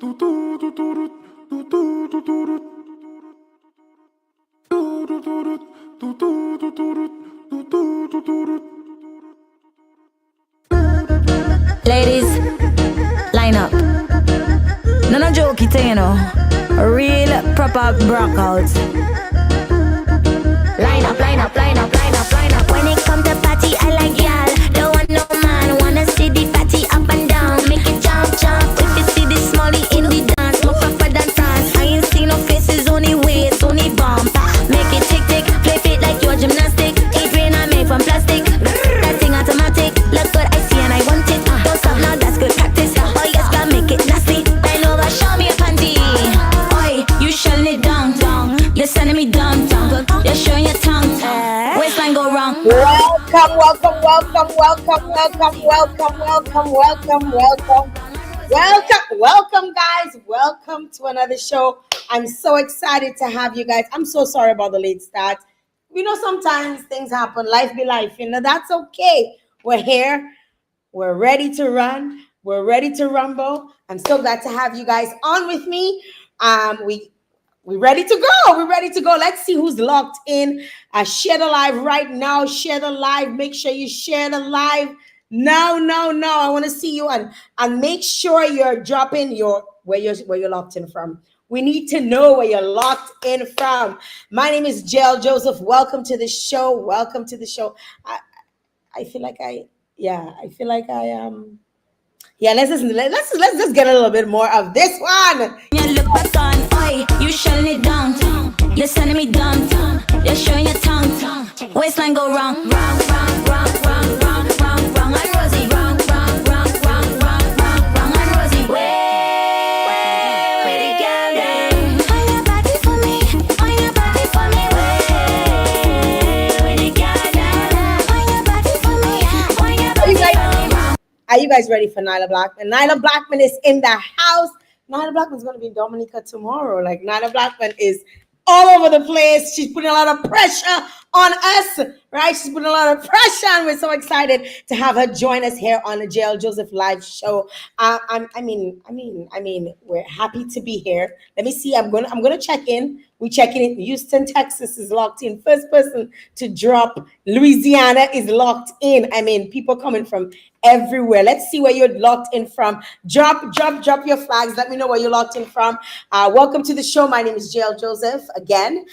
Ladies, line up. No joke, you know. A real proper breakout. Line up, line up, line up, line up, line up. When it come to party, I like y'all. Don't want no man, wanna see the party up and down. Make it jump, jump. If you see this smally in the dance, more proper than dance. I ain't seen no faces, only waist, only bump. Make it tick tick, flip it like your gymnastic. It rain I made from plastic. That thing automatic. Look good, I see and I want it. Don't stop now, that's good practice. Oh yes, gotta make it nasty. Bend over, show me a panty. Oi, you shelling it down, down. You're sending me down, down. You're showing your tongue, waistline go wrong. Welcome, welcome, welcome, welcome, welcome, welcome, welcome, welcome, welcome, welcome, welcome, guys. Welcome to another show. I'm so excited to have you guys. I'm so sorry about the late start. You know, sometimes things happen. Life be life. You know, that's okay. We're here. We're ready to run. We're ready to rumble. I'm so glad to have you guys on with me. We're ready to go. We're ready to go. Let's see who's locked in. Share the live right now. Share the live. Make sure you share the live. No. I want to see you and make sure you're dropping where you're locked in from. We need to know where you're locked in from. My name is Jael Joseph. Welcome to the show. Welcome to the show. I feel like I am. Yeah, let's just get a little bit more of this one. You look back on, oi, you shelling it down, you're sending me down, you're showing your tongue, waistline go wrong, wrong, wrong, wrong, wrong, wrong, wrong, wrong, and Rosie, wrong, wrong, wrong, wrong, wrong, wrong, wrong, and Rosie, way to get there. On your body for me, on your body for me, way to get there. On your body for me, on your body for me. Are you guys ready for Nailah Blackman? Nailah Blackman is in the house. Nailah Blackman's going to be in Dominica tomorrow. Like, Nailah Blackman is all over the place. She's putting a lot of pressure on us, right? She's putting a lot of pressure, and we're so excited to have her join us here on the Jael Joseph live show. I mean, we're happy to be here. Let me see. I'm gonna check in. We checking in. Houston, Texas is locked in. First person to drop. Louisiana is locked in. I mean, people coming from everywhere. Let's see where you're locked in from. Drop your flags. Let me know where you're locked in from. Welcome to the show. My name is Jael Joseph. Again,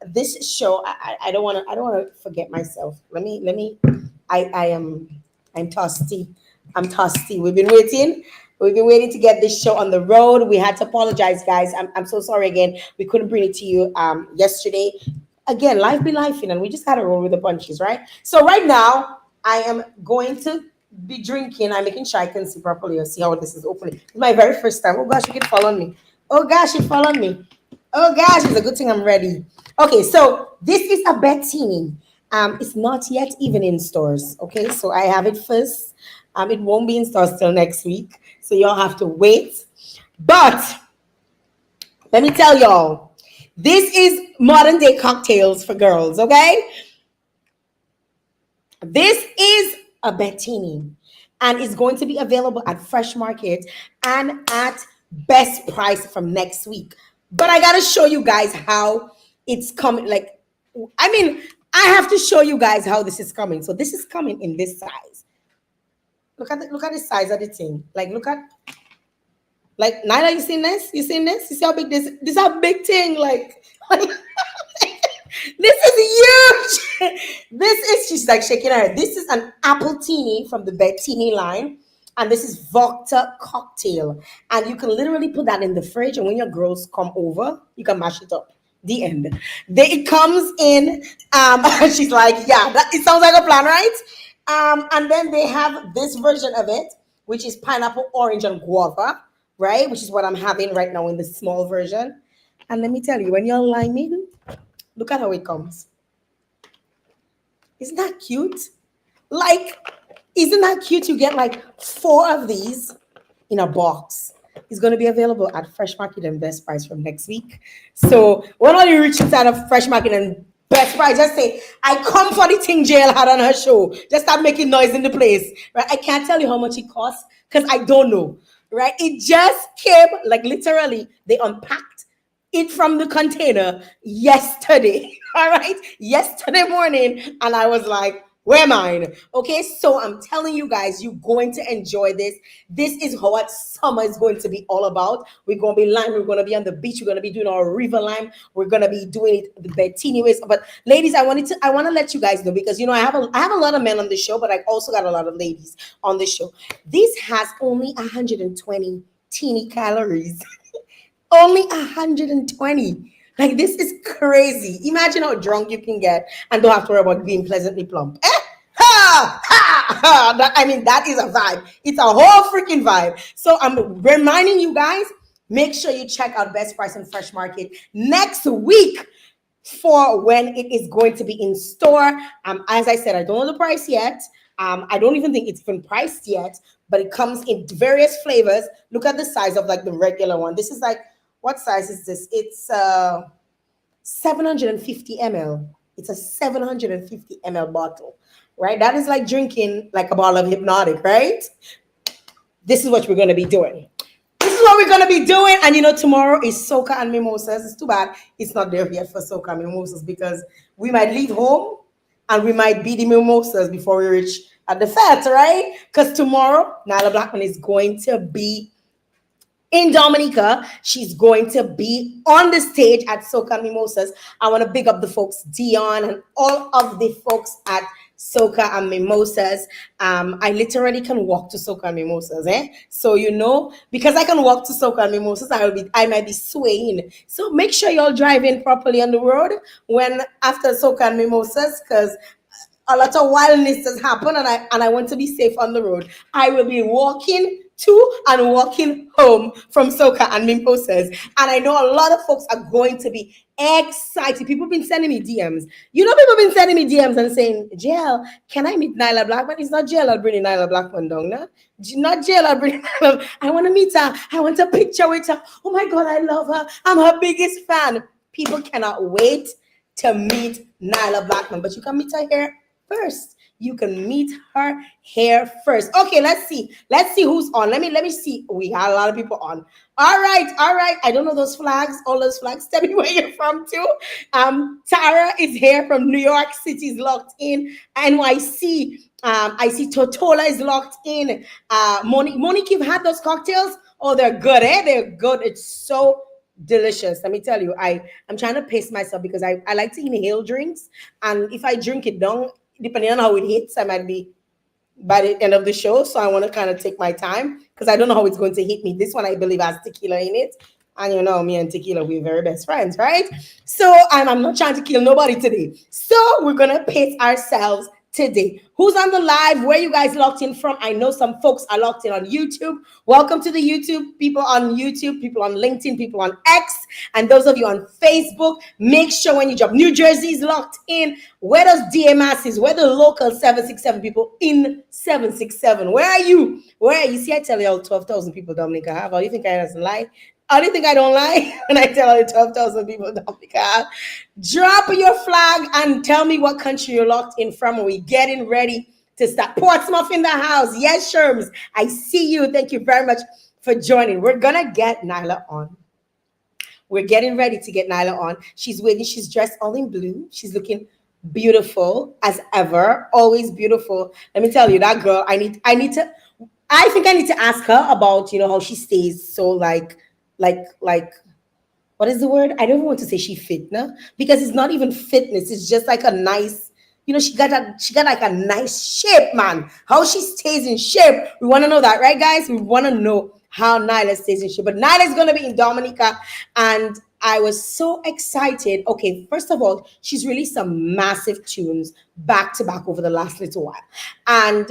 this show, I don't want to forget myself. I'm thirsty. We've been waiting to get this show on the road. We had to apologize, guys. I'm so sorry again. We couldn't bring it to you yesterday. Again, life be life, and we just had to roll with the punches, right? So right now, I am going to be drinking. I'm making sure I can see properly or see how this is opening. It's my very first time. Oh gosh, you can follow me. Oh gosh, you followed me. Oh gosh, it's a good thing I'm ready. Okay, so this is a Bettini. It's not yet even in stores. Okay, so I have it first. It won't be in stores till next week, so y'all have to wait. But let me tell y'all, this is modern day cocktails for girls. Okay, this is a Bettini, and it's going to be available at Fresh Market and at Best Price from next week. But I gotta show you guys how it's coming. I have to show you guys how this is coming. So this is coming in this size. Look at the size of the thing. Look at Nailah, you seen this? You seen this? You see how big this is a big thing. This is huge. She's like shaking her head. This is an Appletini from the Bettini line. And this is vodka cocktail. And you can literally put that in the fridge. And when your girls come over, you can mash it up. The end. It comes in. She's like, yeah, it sounds like a plan, right? And then they have this version of it, which is pineapple, orange, and guava, right? Which is what I'm having right now in the small version. And let me tell you, when you're liming, look at how it comes. Isn't that cute? Isn't that cute? You get 4 of these in a box. It's going to be available at Fresh Market and Best Price from next week. So when all you reach inside of Fresh Market and Best Price, just say, I come for the thing Jael had on her show. Just start making noise in the place. Right? I can't tell you how much it costs because I don't know. right? It just came, like literally, they unpacked it from the container yesterday. All right, yesterday morning, and I was like, where mine? Okay, so I'm telling you guys, you're going to enjoy this. This is what summer is going to be all about. We're going to be lime, we're going to be on the beach, we're going to be doing our river lime, we're going to be doing it the Bettini ways. But ladies, I want to let you guys know, because I have a lot of men on the show, but I also got a lot of ladies on the show. This has only 120 teeny calories. Only 120. Like, this is crazy. Imagine how drunk you can get and don't have to worry about being pleasantly plump. Eh? Ha! Ha! Ha! That is a vibe. It's a whole freaking vibe. So I'm reminding you guys, make sure you check out Best Price and Fresh Market next week for when it is going to be in store. As I said, I don't know the price yet. I don't even think it's even priced yet, but it comes in various flavors. Look at the size of like the regular one. This is like, what size is this? It's 750 ml. It's a 750 ml bottle, right? That is like drinking like a bottle of Hypnotic, right? This is what we're going to be doing. This is what we're going to be doing. And tomorrow is Soca and Mimosas. It's too bad it's not there yet for Soca and Mimosas, because we might leave home and we might be the mimosas before we reach at the fete, right? Because tomorrow, Nailah Blackman is going to be in Dominica. She's going to be on the stage at Soca and Mimosas. I want to big up the folks, Dion, and all of the folks at Soca and Mimosas. I literally can walk to Soca and Mimosas, eh? So because I can walk to Soca and Mimosas, I might be swaying. So make sure y'all drive in properly on the road when after Soca and Mimosas, because a lot of wildness has happened, and I want to be safe on the road. I will be walking to and walking home from Soca and Mimosas. And I know a lot of folks are going to be excited. People have been sending me DMs. People have been sending me DMs and saying, Jael, can I meet Nailah Blackman? It's not Jael, I'll bring Nailah Blackman down, no? Not Jael, I'll bring Nailah. I want to meet her. I want a picture with her. Oh my God, I love her. I'm her biggest fan. People cannot wait to meet Nailah Blackman, but you can meet her here first. You can meet her here first. Okay, let's see. Let's see who's on. Let me see. We had a lot of people on. All right. I don't know those flags. All those flags. Tell me where you're from too. Tara is here from New York City. Is locked in. NYC. I see Totola is locked in. Monique, you've had those cocktails? Oh, they're good, eh? They're good. It's so delicious. Let me tell you, I'm trying to pace myself because I like to inhale drinks, and if I drink it down, depending on how it hits, I might be by the end of the show. So I want to kind of take my time because I don't know how it's going to hit me. This one I believe has tequila in it, and me and tequila, we're very best friends, right? So I'm not trying to kill nobody today. So we're gonna pace ourselves today. Who's on the live? Where you guys locked in from? I know some folks are locked in on YouTube. Welcome to the YouTube, people on YouTube, people on LinkedIn, people on X, and those of you on Facebook. Make sure when you drop, New Jersey's locked in. Where does DMS is? Where the local 767 people in 767? Where are you? Where are you? See, I tell you all 12,000 people Dominica have. How do you think I doesn't lie? How do you think I don't lie when I tell you 12,000 people Dominica have? Drop your flag and tell me what country you're locked in from. Are we getting ready to start? Portsmouth in the house. Yes, Sherms. I see you. Thank you very much for joining. We're going to get Nailah on. We're getting ready to get Nailah on. She's waiting. She's dressed all in blue. She's looking beautiful as ever. Always beautiful. Let me tell you, that girl, I think I need to ask her about, how she stays so like, what is the word? I don't even want to say she fit, no? Because it's not even fitness. It's just like a nice, she got like a nice shape, man. How she stays in shape. We want to know that, right, guys? We want to know how Nailah stays in shape. But Nailah's going to be in Dominica, and I was so excited. Okay, first of all, she's released some massive tunes back to back over the last little while.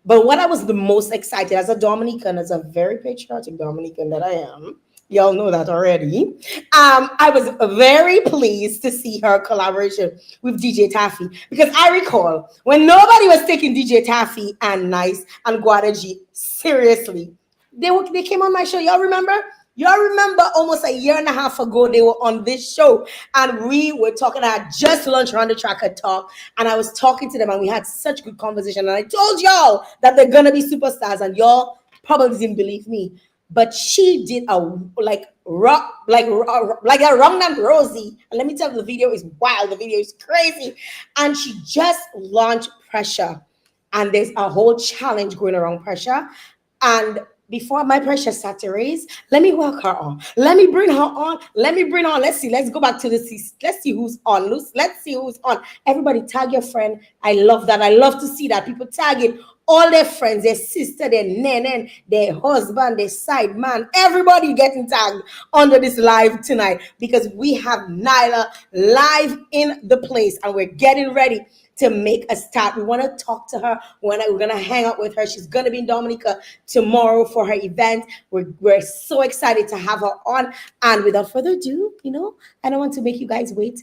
But what I was the most excited as a Dominican, as a very patriotic Dominican that I am, y'all know that already. I was very pleased to see her collaboration with DJ Taffy, because I recall when nobody was taking DJ Taffy and Nice and Guada G seriously, they came on my show. Y'all remember? Y'all remember almost a year and a half ago, they were on this show and we were talking. I had just launched Around the Track at Talk, and I was talking to them and we had such good conversation. And I told y'all that they're going to be superstars, and y'all probably didn't believe me. But she did a like rock like a wrong named Rosie. And let me tell you, the video is wild. The video is crazy. And she just launched Pressure. And there's a whole challenge going around Pressure. And before my pressure started to raise, let me work her on. Let me bring her on. Let me bring her on. Let's see. Let's go back to the let's see who's on. Let's see who's on. Everybody tag your friend. I love that. I love to see that people tagging all their friends, their sister, their nene, their husband, their side man. Everybody getting tagged under this live tonight because we have Nailah live in the place and we're getting ready to make a start. We want to talk to her. We're going to hang out with her. She's going to be in Dominica tomorrow for her event. We're so excited to have her on. And without further ado, I don't want to make you guys wait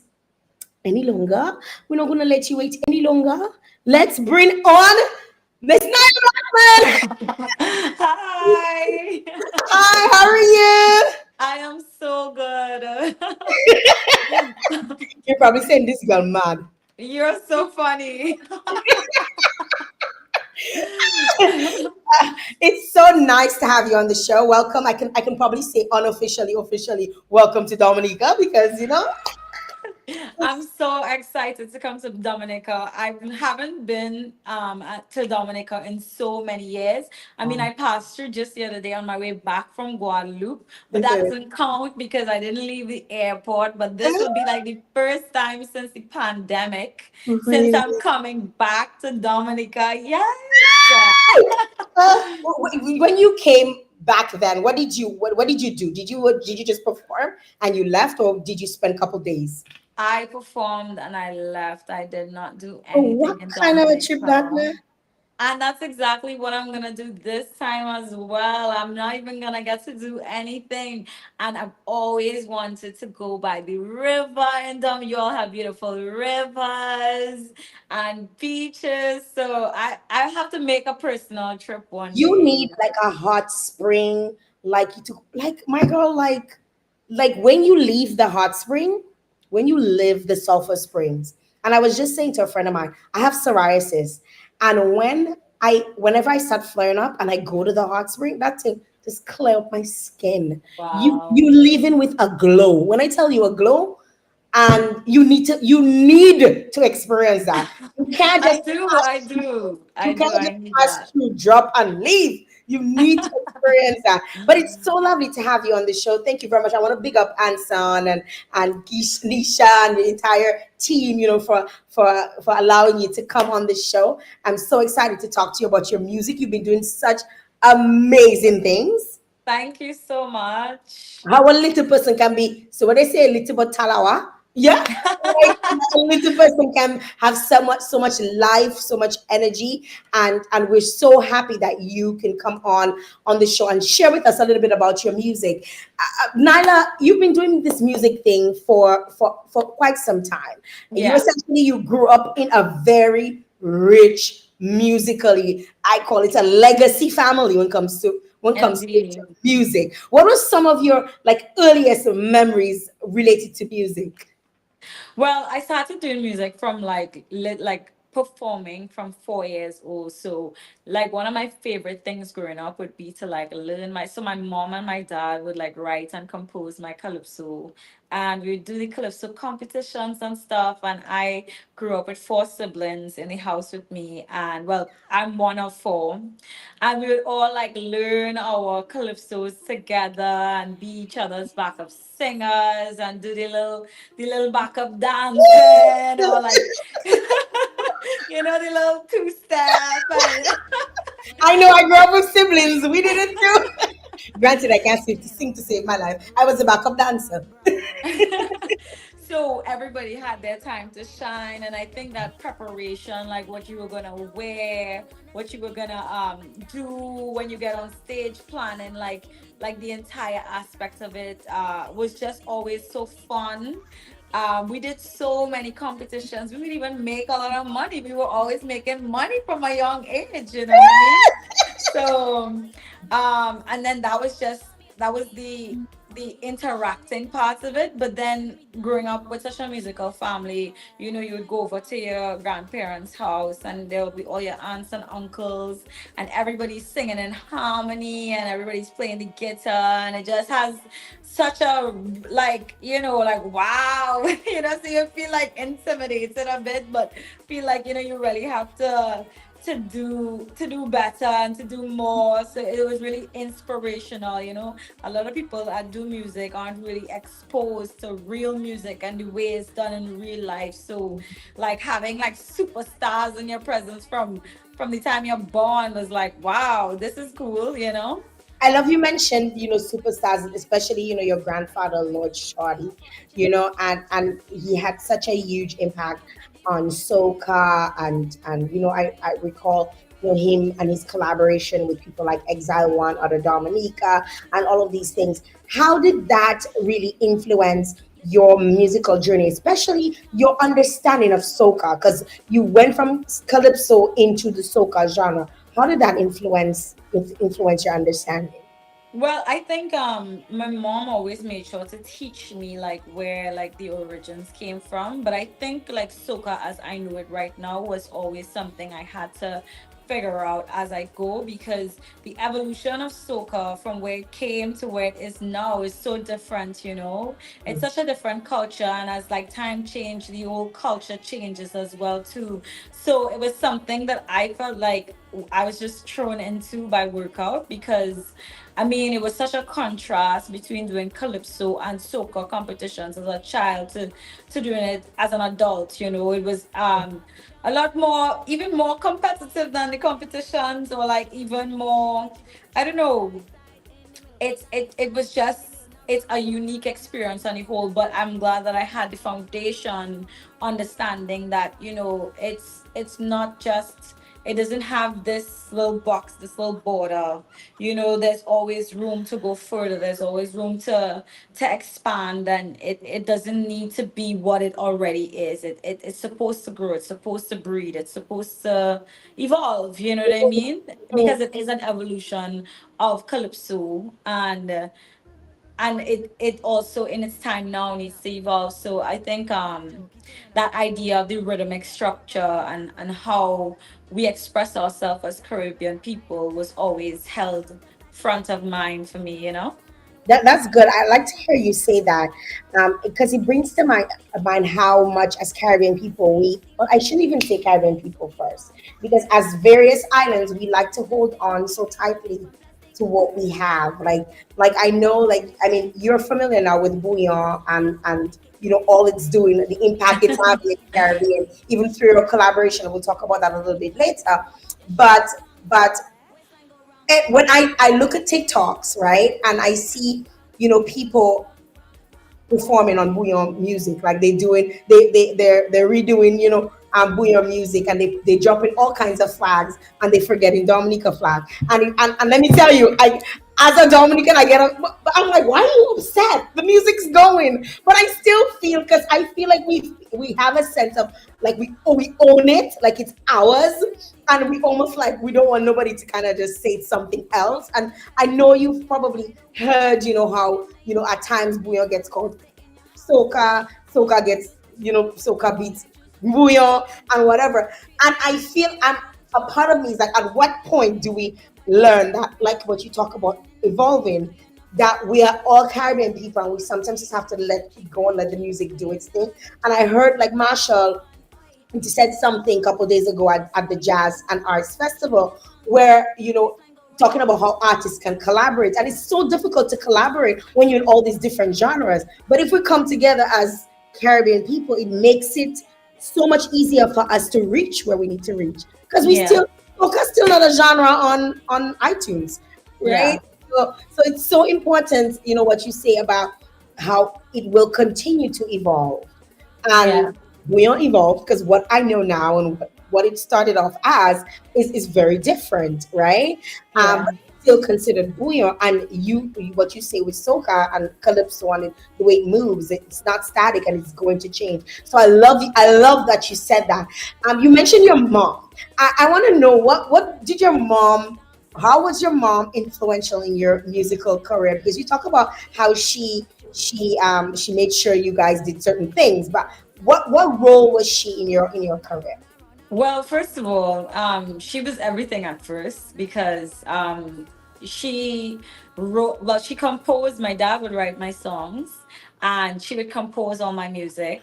any longer. We're not going to let you wait any longer. Let's bring on Miss Nailah Blackman. Hi. Hi, how are you? I am so good. You're probably saying this girl mad. You're so funny. It's so nice to have you on the show. Welcome. I can probably say unofficially, officially, welcome to Dominica because I'm so excited to come to Dominica. I haven't been to Dominica in so many years. I mean, I passed through just the other day on my way back from Guadeloupe, but that okay. doesn't count because I didn't leave the airport. But this would be like the first time since the pandemic, since Really? I'm coming back to Dominica. Yes. When you came back then, what did you do? Did you just perform and you left, or did you spend a couple days? I performed and I left. I did not do Oh, what anything in kind of a trip that Dominica. man? And that's exactly what I'm gonna do this time as well. I'm not even gonna get to do anything. And I've always wanted to go by the river in You all have beautiful rivers and beaches. So I have to make a personal trip one You day. need like a hot spring, like my girl, like when you leave the hot spring, when you leave the sulfur springs. And I was just saying to a friend of mine, I have psoriasis, and whenever I start flaring up and I go to the hot spring, that thing just clear up my skin. You Wow. leaving with a glow. When I tell you a glow, and you need to experience that. You can't I just do, pass I through. do, You I do, can't I just need pass that. through, drop and leave. You need to experience that. But it's so lovely to have you on the show. Thank you very much. I want to big up Anson and Nisha and the entire team, for allowing you to come on the show. I'm so excited to talk to you about your music. You've been doing such amazing things. Thank you so much. How a little person can be. So when they say a little but talawa, yeah, like a little person can have so much life, so much energy, and we're so happy that you can come on the show and share with us a little bit about your music. Nyla, you've been doing this music thing for quite some time. Yeah, You grew up in a very rich musically, I call it a legacy family when it comes to indeed. music. What were some of your like earliest memories related to music? Well, I started doing music from like performing from 4 years old. So like one of my favorite things growing up would be to like learn my mom and my dad would like write and compose my calypso, and we would do the calypso competitions and stuff. And I grew up with four siblings in the house with me, and well, I'm one of four, and we would all like learn our calypsos together and be each other's backup singers and do the little backup dancing or like the little two step and I know I grew up with siblings. We did it too. Granted, I can't sing to save my life. I was a backup dancer. so everybody had their time to shine. And I think that preparation, like what you were gonna wear, what you were gonna do when you get on stage, planning like the entire aspect of it was just always so fun. We did so many competitions. We would even make a lot of money. We were always making money from a young age, you know what I mean? So and then that was the interacting parts of it. But then growing up with such a musical family, you know, you would go over to your grandparents' house and there would be all your aunts and uncles and everybody's singing in harmony and everybody's playing the guitar, and it just has such a, like, you know, like wow. You know, so you feel like intimidated a bit, but feel like, you know, you really have to do better and to do more. So it was really inspirational. You know, a lot of people that do music aren't really exposed to real music and the way it's done in real life. So like having like superstars in your presence from the time you're born was like, wow, this is cool, you know. I love you mentioned, superstars, especially, your grandfather, Lord Shorty, and he had such a huge impact on soca, and I recall, him and his collaboration with people like Exile One, Other Dominica, and all of these things. How did that really influence your musical journey, especially your understanding of soca? Because you went from calypso into the soca genre. How did that influence your understanding? Well, I think my mom always made sure to teach me like where like the origins came from. But I think like soca as I know it right now was always something I had to figure out as I go, because the evolution of soca from where it came to where it is now is so different, you know. It's such a different culture, and as like time changed, the whole culture changes as well too. So it was something that I felt like I was just thrown into by workout, because I mean, it was such a contrast between doing calypso and soca competitions as a child to doing it as an adult. You know, it was a lot more, even more competitive than the competitions, or like even more. I don't know, it was just, it's a unique experience on the whole. But I'm glad that I had the foundation understanding that, you know, it's not just, it doesn't have this little box, this little border. You know, there's always room to go further, there's always room to expand, and it doesn't need to be what it already is. It's supposed to grow, it's supposed to breed, it's supposed to evolve, you know what I mean? Because it is an evolution of calypso, and it also in its time now needs to evolve. So I think that idea of the rhythmic structure and how we express ourselves as Caribbean people was always held front of mind for me, you know. That's good. I like to hear you say that, because it brings to mind how much as Caribbean people well, I shouldn't even say Caribbean people first, because as various islands, we like to hold on so tightly to what we have. Like I know, like I mean, you're familiar now with Bouillon, and all it's doing, the impact it's having in the Caribbean, even through your collaboration. We'll talk about that a little bit later, but when I look at TikToks, right, and I see, people performing on bouillon music, like they doing, they're redoing, bouillon music, and they drop in all kinds of flags, and they forgetting Dominica flag. And let me tell you, as a Dominican, I get up, but I'm like, why are you upset? The music's going, but I still feel, because I feel like we have a sense of like we own it, like it's ours, and we almost like we don't want nobody to kind of just say something else. And I know you've probably heard, how at times bouillon gets called soca gets, soca beats bouillon and whatever. And I feel, and a part of me is like, at what point do we learn that, like what you talk about evolving, that we are all Caribbean people, and we sometimes just have to let it go and let the music do its thing. And I heard like Marshall, he said something a couple days ago at the Jazz and Arts Festival, where talking about how artists can collaborate, and it's so difficult to collaborate when you're in all these different genres. But if we come together as Caribbean people, it makes it so much easier for us to reach where we need to reach, because we Yeah, still focus still not a genre on iTunes, yeah, right? So it's so important, what you say about how it will continue to evolve. yeah, And we don't evolve, because what I know now and what it started off as is very different, right? yeah, But it's still considered bouillon. And what you say with soca and calypso, and the way it moves, it's not static, and it's going to change. So I love that you said that. You mentioned your mom. I want to know, what did your mom How was your mom influential in your musical career? Because you talk about how she made sure you guys did certain things, but what role was she in your career? Well, first of all, she was everything at first because she wrote, well, she composed, my dad would write my songs and she would compose all my music.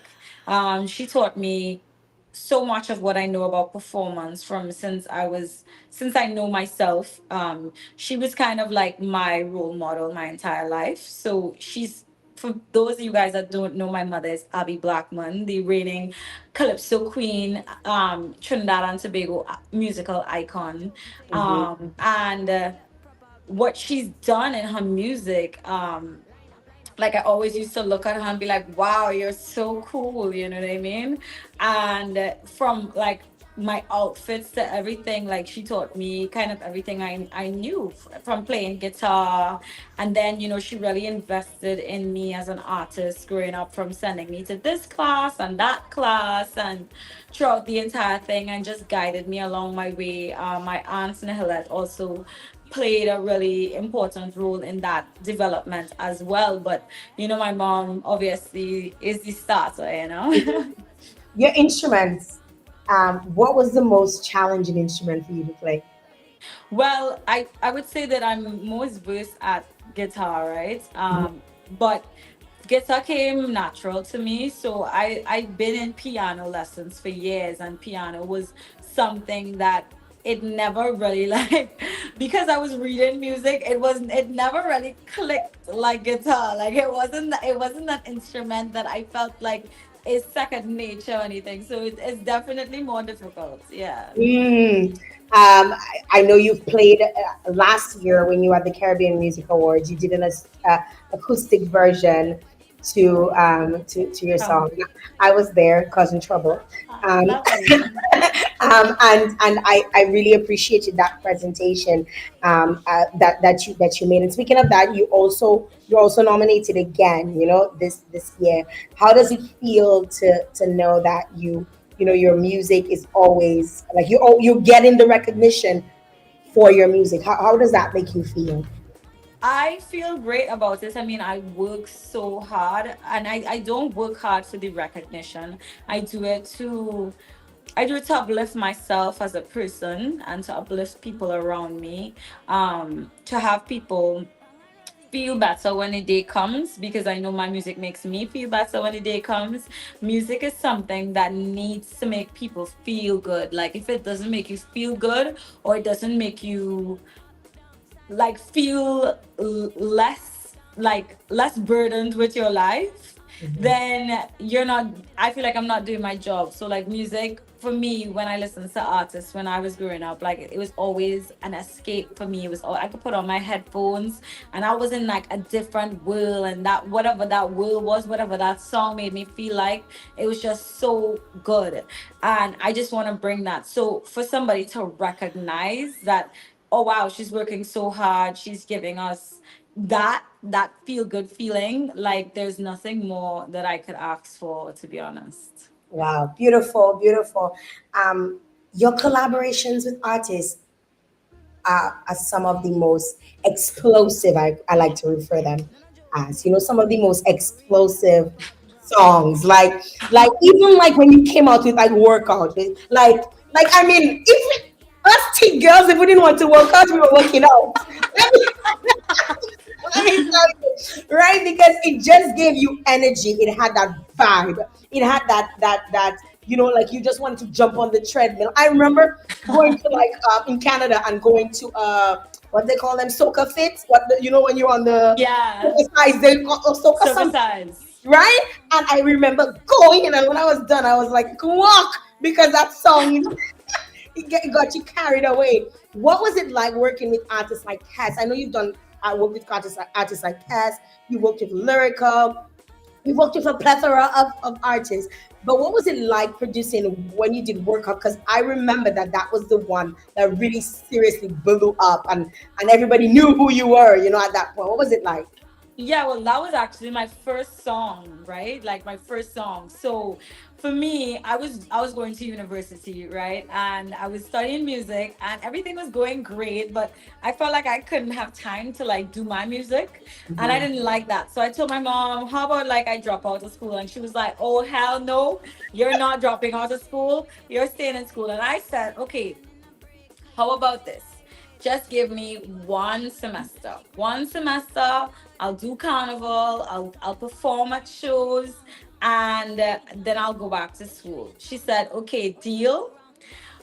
She taught me so much of what I know about performance from since I know myself. She was kind of like my role model my entire life. So she's for those of you guys that don't know, my mother is Abby Blackman, the reigning calypso queen, Trinidad and Tobago musical icon, Mhm. and what she's done in her music. Like I always used to look at her and be like, wow, you're so cool, you know what I mean? And from like my outfits to everything, like she taught me kind of everything I knew from playing guitar. And then, she really invested in me as an artist growing up, from sending me to this class and that class and throughout the entire thing, and just guided me along my way. My aunt Nahilette also played a really important role in that development as well. But my mom obviously is the starter. Your instruments. What was the most challenging instrument for you to play? Well, I would say that I'm most versed at guitar, right? But guitar came natural to me. So I've been in piano lessons for years, and piano was something that it never really like because I was reading music, it never really clicked like guitar. Like it wasn't that instrument that I felt like is second nature or anything. So it's definitely more difficult. Yeah. Mm. I know you've played last year when you were at the Caribbean Music Awards. You did an acoustic version to your song. I was there, causing trouble. Um, Lovely. and I really appreciated that presentation that you made. And speaking of that, you're also nominated again. This year. How does it feel to know that your music is always like you're getting the recognition for your music? How does that make you feel? I feel great about it. I mean, I work so hard, and I don't work hard for the recognition. I do it to I do it to uplift myself as a person and to uplift people around me. To have people feel better when the day comes, because I know my music makes me feel better when the day comes. Music is something that needs to make people feel good. Like if it doesn't make you feel good, or it doesn't make you like feel less burdened with your life, then you're not I feel like I'm not doing my job. So like music for me, when I listened to artists when I was growing up, like it was always an escape for me. It was all I could put on my headphones and I was in like a different world, and that whatever that world was, whatever that song made me feel like, it was just so good. And I just want to bring that. So for somebody to recognize that, oh wow, she's working so hard, she's giving us that feel good feeling, like there's nothing more that I could ask for, to be honest. Wow, beautiful, beautiful. Um, your collaborations with artists are some of the most explosive. I like to refer them as, some of the most explosive songs. Like even like when you came out with like workout, like I mean, if us teen girls, if we didn't want to work out, we were working out. Let me tell you, right? Because it just gave you energy. It had that vibe. It had that like you just wanted to jump on the treadmill. I remember going to like in Canada and going to what they call them, soca fits. When you're on the Yeah, exercise, they call soca super something, size. right? And I remember going in, and when I was done, I was like, walk, because that song it got you carried away. What was it like working with artists like Cass? I know you've done work with artists like Cass. You worked with Lyrical. You worked with a plethora of artists. But what was it like producing when you did Work Up? Because I remember that was the one that really seriously blew up, and everybody knew who you were. At that point, what was it like? Yeah, well, that was actually my first song, right? Like my first song. So for me, I was going to university, right? And I was studying music and everything was going great, but I felt like I couldn't have time to like do my music. And I didn't like that. So I told my mom, how about like I drop out of school? And she was like, oh hell no, you're not dropping out of school. You're staying in school. And I said, okay, how about this? Just give me one semester. One semester, I'll do carnival, I'll perform at shows, and then I'll go back to school. She said, okay, deal.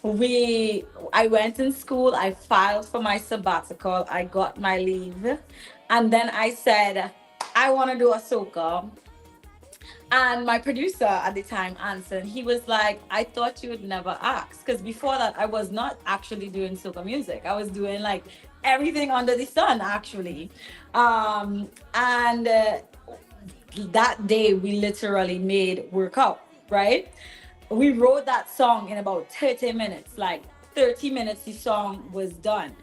We I went in school, I filed for my sabbatical, I got my leave, and then I said, I want to do a soca. And my producer at the time answered, he was like, I thought you would never ask. Because before that, I was not actually doing soca music. I was doing like everything under the sun, actually. And that day, we literally made work out, right? We wrote that song in about 30 minutes. Like 30 minutes, the song was done.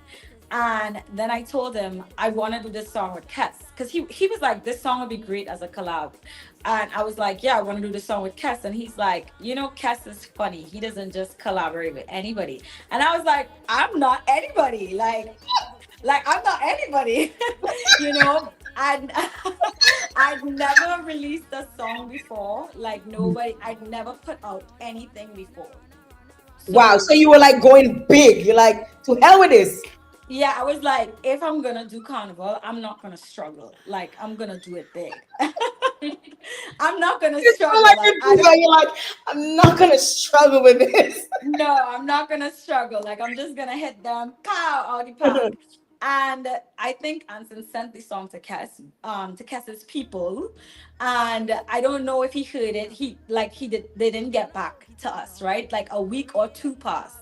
And then I told him I want to do this song with Kes because he was like, this song would be great as a collab. And I was like, yeah, I want to do this song with Kes. And he's like, Kes is funny. He doesn't just collaborate with anybody. And I was like, I'm not anybody. Like I'm not anybody, you know. And I'd never released a song before. Like nobody, I'd never put out anything before. Wow. So So you were like going big. You're like, to hell with this. yeah, I was like, if I'm gonna do carnival, I'm not gonna struggle. Like I'm gonna do it big. I'm not gonna You feel like struggle. Like a I diva. don't. You're like, I'm not gonna struggle with this. No, I'm not gonna struggle. Like I'm just gonna hit them pow out the park. And I think Anson sent the song to Kess's people. And I don't know if he heard it. They didn't get back to us, right? Like a week or two passed.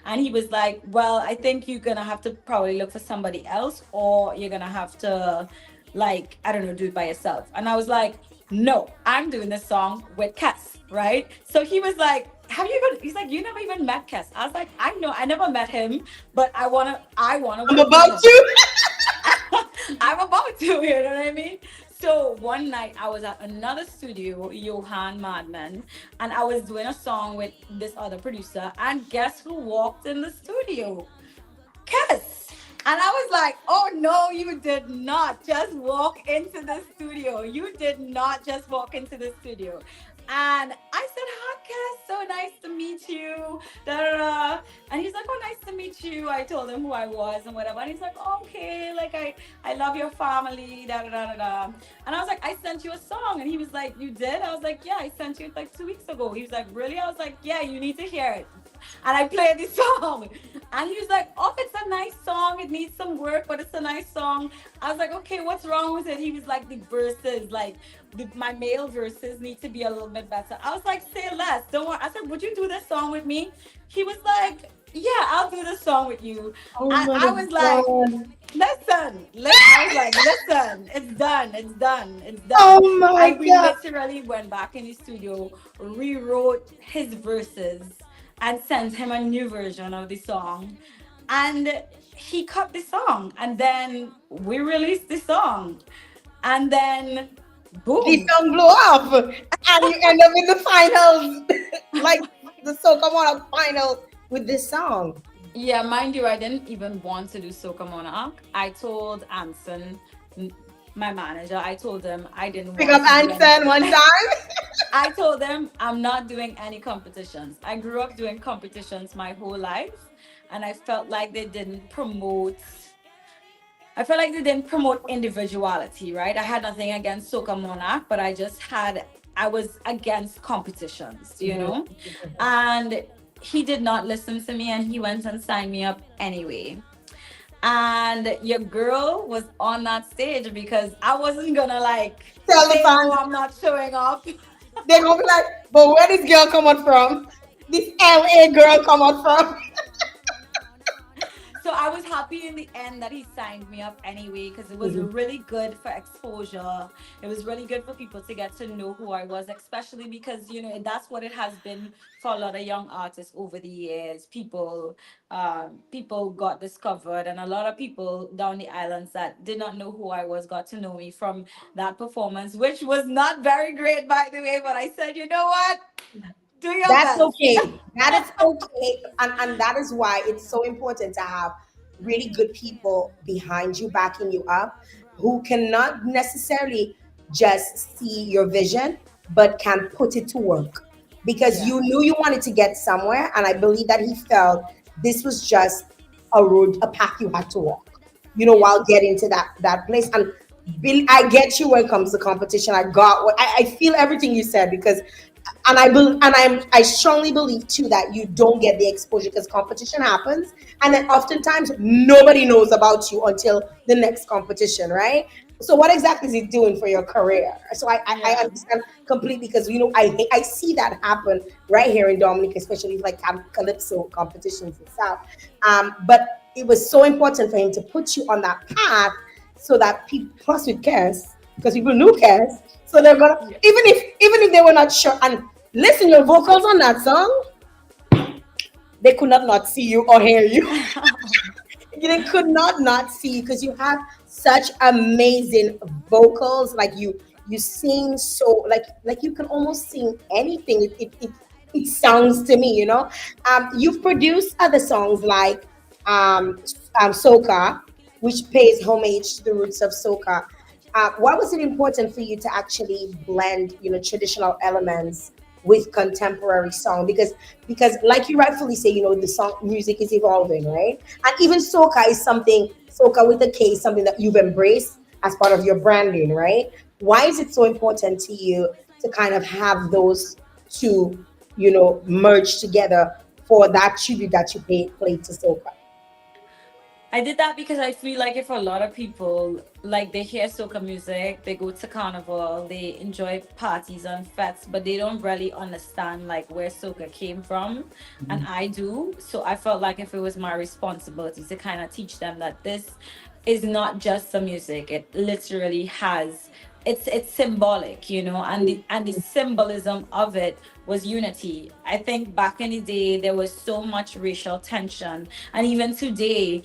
And he was like, well, I think you're gonna have to probably look for somebody else, or you're gonna have to like, I don't know, do it by yourself. And I was like, no, I'm doing this song with Cass, right? So he was like, have you even, he's like, you never even met Cass. I was like, I know, I never met him, but I wanna I'm work with about him. to. I'm about to, you know what I mean? So one night I was at another studio, Johan Madman, and I was doing a song with this other producer, and guess who walked in the studio? Kiss. And I was like, oh no, you did not just walk into the studio. You did not just walk into the studio. And I said, hi, Cass, so nice to meet you. Da, da, da. And he's like, oh, nice to meet you. I told him who I was and whatever. And he's like, okay, like I love your family, da, da, da, da, da. And I was like, I sent you a song. And he was like, you did? I was like, yeah, I sent you it like 2 weeks ago. He was like, really? I was like, yeah, you need to hear it. And I played this song. And he was like, oh, it's a nice song. It needs some work, but it's a nice song. I was like, okay, what's wrong with it? He was like, the verses, like my male verses need to be a little bit better. I was like, say less. Don't worry. I said, would you do this song with me? He was like, yeah, I'll do this song with you. Oh And my I was like, god. I was like, listen, it's done, it's done, it's done. Oh my And we god. literally went back in the studio, rewrote his verses, and sent him a new version of the song. And he cut the song. And then we released the song. And then The boom. song blew up, and you end up in the finals, like the Soca Monarch finals with this song. Yeah, mind you, I didn't even want to do Soca Monarch. I told Anson, my manager, I told him I didn't Pick want up to do any. Anson one time. I told them I'm not doing any competitions. I grew up doing competitions my whole life, and I felt like they didn't promote. I felt like they didn't promote individuality, right? I had nothing against Soca Monarch, but I was against competitions, you Mhm. know? And he did not listen to me and he went and signed me up anyway. And your girl was on that stage because I wasn't gonna like Tell the say no, fans, I'm not showing up. they're gonna be like, but where this girl come out from? This LA girl come out from? So I was happy in the end that he signed me up anyway because it was really good for exposure. It was really good for people to get to know who I was, especially because that's what it has been for a lot of young artists over the years. People got discovered, and a lot of people down the islands that did not know who I was got to know me from that performance, which was not very great, by the way. But I said, you know what? Do your That's best. okay. That is okay. And that is why it's so important to have really good people behind you, backing you up, who cannot necessarily just see your vision, but can put it to work. Because Yeah. you knew you wanted to get somewhere, and I believe that he felt this was just a road, a path you had to walk, Yeah. while getting to that place. And Bill, I get you when it comes to competition. I got what I feel everything you said, because I strongly believe too that you don't get the exposure because competition happens, and then oftentimes nobody knows about you until the next competition, right? So what exactly is it doing for your career? So I Yeah. understand completely, because I see that happen right here in Dominica, especially like calypso competitions and stuff. But it was so important for him to put you on that path, so that people, plus with cares, because people knew cares, so they're gonna, Yeah. even if they were not sure. And listen, your vocals on that song, they could not see you or hear you. They could not see you, because you have such amazing vocals. Like you sing so, like you can almost sing anything. It sounds to me, you've produced other songs like soca, which pays homage to the roots of soca. Why was it important for you to actually blend, traditional elements with contemporary song? Because like you rightfully say, the song music is evolving, right? And even soca with a K is something that you've embraced as part of your branding, right? Why is it so important to you to kind of have those two, merge together for that tribute that you played to soca? I did that because I feel like if a lot of people like they hear soca music, they go to carnival, they enjoy parties and fests, but they don't really understand like where soca came from, and I do. So I felt like if it was my responsibility to kind of teach them that this is not just the music; it literally has it's symbolic, and the symbolism of it was unity. I think back in the day there was so much racial tension, and even today,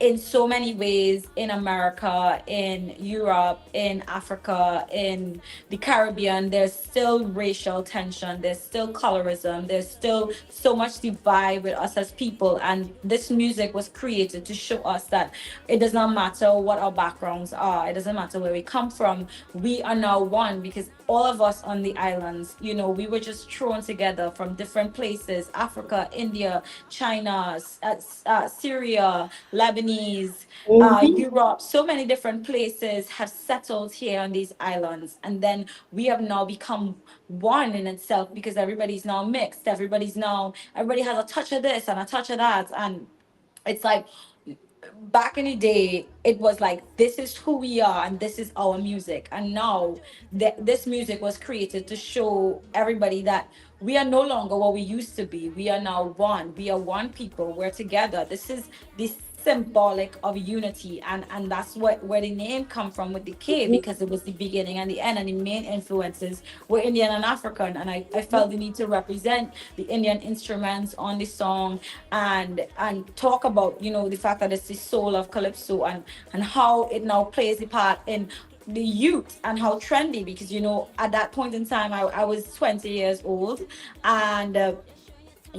in so many ways in America, in Europe, in Africa, in the Caribbean, there's still racial tension, there's still colorism, there's still so much divide with us as people. And this music was created to show us that it does not matter what our backgrounds are, it doesn't matter where we come from, we are now one, because all of us on the islands, we were just thrown together from different places: Africa, India, China, Syria, Lebanese, Mhm. Europe. So many different places have settled here on these islands. And then we have now become one in itself, because everybody's now mixed. Everybody has a touch of this and a touch of that. And it's like back in the day, it was like this is who we are and this is our music. And now this music was created to show everybody that we are no longer what we used to be. We are now one. We are one people. We're together. This is this symbolic of unity, and that's what where the name come from with the K, because it was the beginning and the end, and the main influences were Indian and African. And I felt the need to represent the Indian instruments on the song, and talk about the fact that it's the soul of calypso, and how it now plays a part in the youth, and how trendy, because at that point in time I was 20 years old. And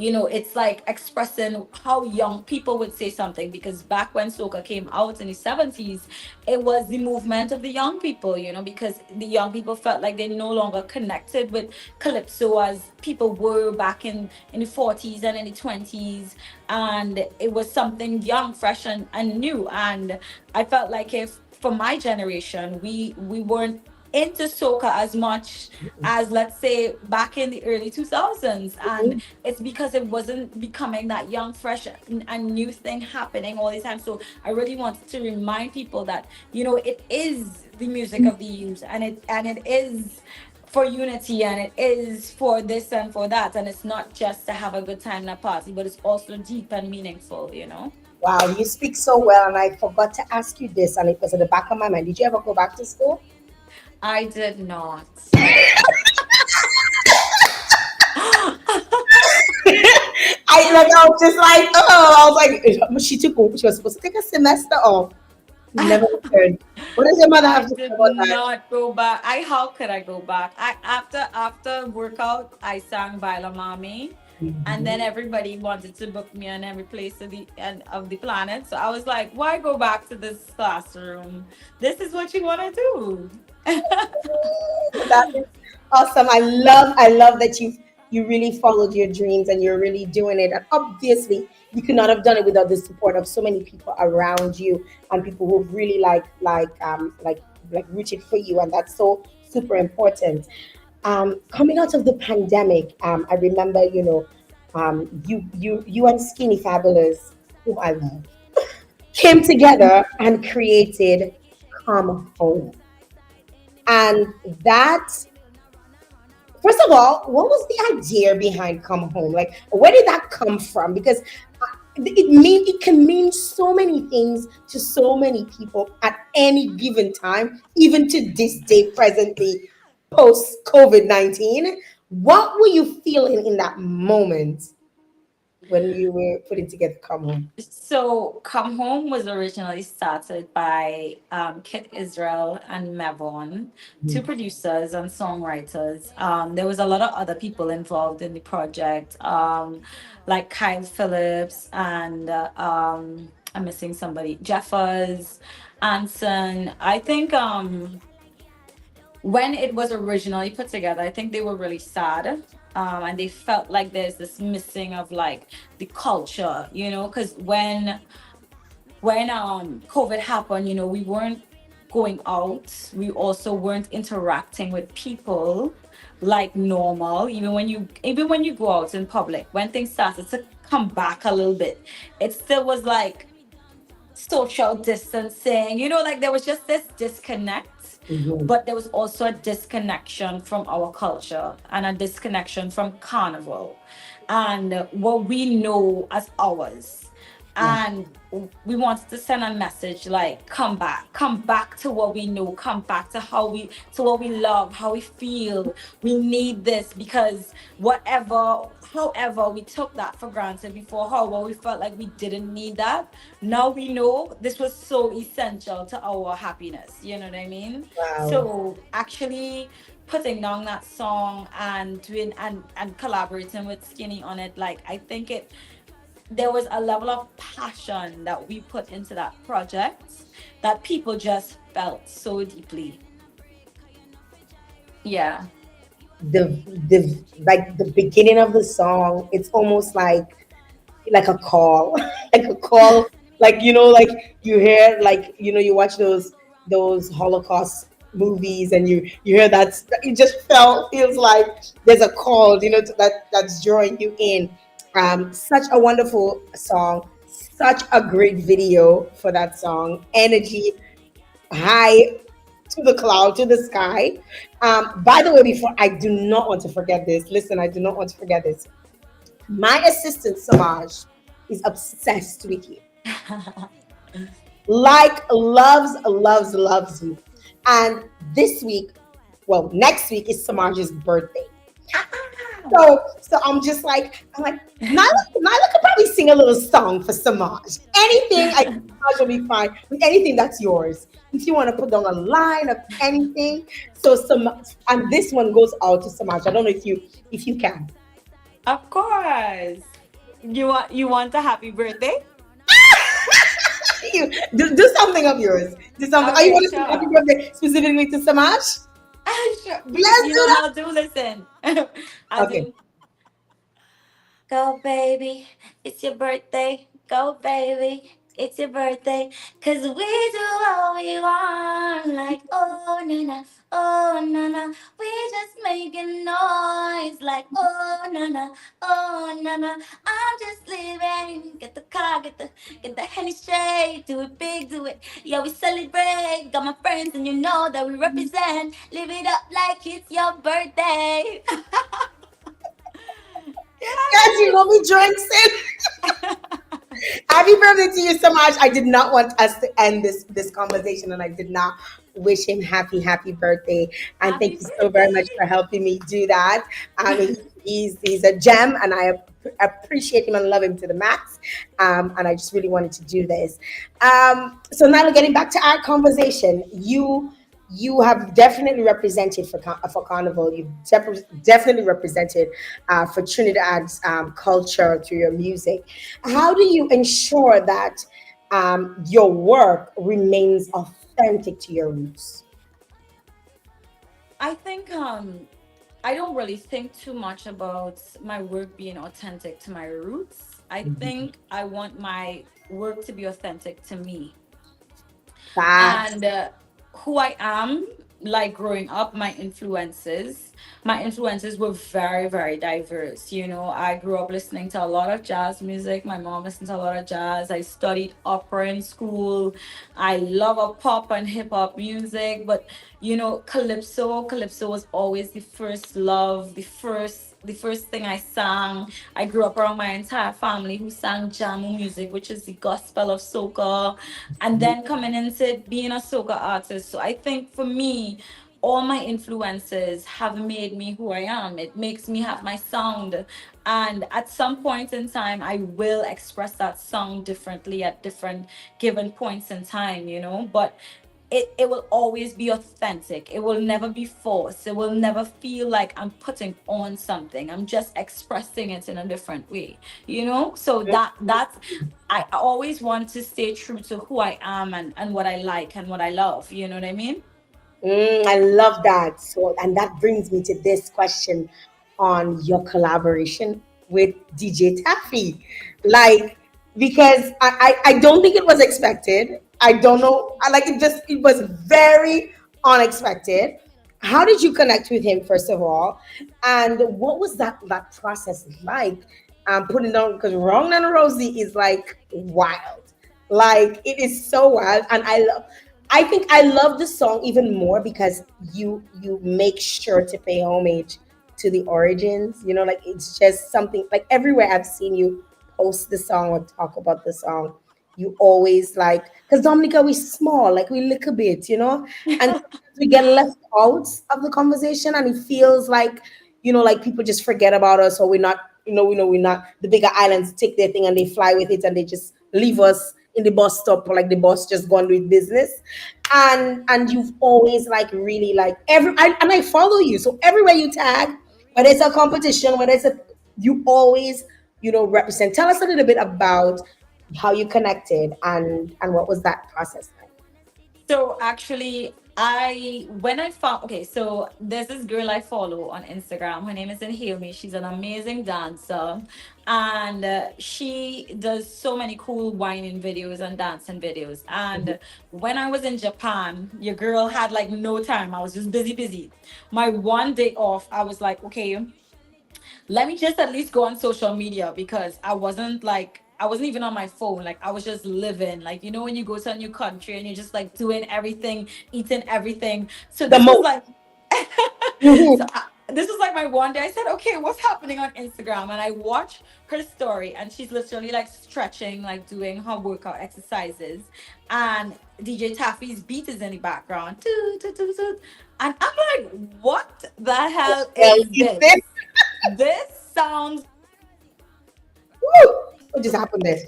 it's like expressing how young people would say something, because back when soca came out in the 70s, it was the movement of the young people, because the young people felt like they no longer connected with calypso as people were back in the 40s and in the 20s. And it was something young, fresh, and new. And I felt like if for my generation we weren't into soca as much as, let's say, back in the early 2000s. And it's because it wasn't becoming that young, fresh, and new thing happening all the time. So I really wanted to remind people that it is the music of the youth, and it is for unity, and it is for this and for that, and it's not just to have a good time in a party, but it's also deep and meaningful. Wow, you speak so well, and I forgot to ask you this, and it was at the back of my mind. Did you ever go back to school? I did not. I was just like, oh, I was like, she was supposed to take a semester off. Never. Good. What does your mother I have to say did about that? not go back. How could I go back? I after workout I sang Baila Mami, and then Mhm. everybody wanted to book me on every place of the end of the planet. So I was like, why go back to this classroom? This is what you want to do. That is awesome. I love that you really followed your dreams and you're really doing it. And obviously, you could not have done it without the support of so many people around you and people who've really like rooted for you, and that's so super important. Coming out of the pandemic, I remember, you and Skinny Fabulous, who I love, came together and created Come Home. And that, first of all, what was the idea behind Come Home? Like, where did that come from? Because it can mean so many things to so many people at any given time, even to this day, presently, post COVID-19. What were you feeling in that moment when you were putting together Come Home? So, Come Home was originally started by Kit Israel and Mavon, two producers and songwriters. There was a lot of other people involved in the project, like Kyle Phillips and I'm missing somebody, Jeffers, Anson. I think when it was originally put together, I think they were really sad. And they felt like there's this missing of like the culture, because when COVID happened, we weren't going out. We also weren't interacting with people like normal. Even when you go out in public, when things started to come back a little bit, it still was like social distancing, like there was just this disconnect, Mhm. but there was also a disconnection from our culture and a disconnection from carnival and what we know as ours. Yeah. And we wanted to send a message like, come back to what we know, come back to what we love, how we feel. We need this because however we took that for granted before, however we felt like we didn't need that, now we know this was so essential to our happiness. You know what I mean? Wow. So actually putting down that song and doing and collaborating with Skinny on it, like I think there was a level of passion that we put into that project that people just felt so deeply. Yeah. The like the beginning of the song, it's almost like a call, like a call, like like you hear, like you watch those Holocaust movies, and you hear that it just feels like there's a call, that's drawing you in. Such a wonderful song, such a great video for that song. Energy high to the cloud, to the sky. By the way, before I do not want to forget this. Listen, I do not want to forget this. My assistant Samaj is obsessed with you. Like loves you. And this week, well, next week is Samaj's birthday. So I'm like, Nyla could probably sing a little song for Samaj. Anything, I think Samaj will be fine with anything that's yours. If you want to put down a line of anything, so and this one goes out to Samaj. I don't know if you can. Of course. You want a happy birthday? You do something of yours. Do something. Are you Okay, want to sing happy sure. birthday specifically to Samaj? Sure. Let's do that. I'll do listen. I'll Okay. do. Go, baby, it's your birthday. Go, baby, it's your birthday. 'Cause we do what we want. Like, oh, na, oh, na. We just making noise. Like, oh, na. I'm just living. Get the car, get the Henny straight. Do it big, do it. Yeah, we celebrate. Got my friends, and you know that we represent. Live it up like it's your birthday. Guys, you want me drinks in? Happy birthday to you so much. I did not want us to end this conversation, and I did not wish him happy birthday. And Happy thank you so very much birthday! for helping me do that. He's a gem, and I appreciate him and love him to the max. And I just really wanted to do this. So now getting back to our conversation, you have definitely represented for Carnival. You've definitely represented for Trinidad's culture through your music. How do you ensure that your work remains authentic to your roots? I think I don't really think too much about my work being authentic to my roots. I think I want my work to be authentic to me. Facts. And who I am, like growing up, my influences were very, very diverse. I grew up listening to a lot of jazz music. My mom listened to a lot of jazz. I studied opera in school. I love a pop and hip hop music, but calypso was always the first love, the first thing I sang. I grew up around my entire family who sang jamu music, which is the gospel of soca, and then coming into being a soca artist. So I think for me, all my influences have made me who I am. It makes me have my sound. And at some point in time, I will express that sound differently at different given points in time, But it will always be authentic. It will never be forced. It will never feel like I'm putting on something. I'm just expressing it in a different way, So that's I always want to stay true to who I am and what I like and what I love. You know what I mean? I love that. So, and that brings me to this question on your collaboration with DJ Taffy. Like, because I don't think it was expected. I don't know. I like it just, it was very unexpected. How did you connect with him, first of all? And what was that process like? Putting down, because Wrong and Rosie is like wild. Like it is so wild. And I think I love the song even more because you make sure to pay homage to the origins. Like it's just something like everywhere I've seen you post the song or talk about the song, you always like because Dominica we small, like we look a bit, and sometimes we get left out of the conversation and it feels like, like people just forget about us or we're not, we're not the bigger islands take their thing and they fly with it and they just leave us in the bus stop or like the bus just gone with business. And you've always like really like and I follow you. So everywhere you tag, whether it's a competition, whether it's a you always, represent. Tell us a little bit about how you connected and what was that process like? So actually, so there's this girl I follow on Instagram. Her name is Inhale. She's an amazing dancer, and she does so many cool whining videos and dancing videos. And when I was in Japan, your girl had like no time. I was just busy, busy. My one day off, I was like, okay, let me just at least go on social media because I wasn't even on my phone. Like I was just living. Like when you go to a new country and you're just like doing everything, eating everything. So The this was most. like so Mhm. this was like my one day. I said, okay, what's happening on Instagram? And I watch her story, and she's literally like stretching, like doing her workout exercises, and DJ Taffy's beat is in the background. Toot, toot, toot, toot. And I'm like, what the hell Well, is is this? this This sounds woo, what just happened there?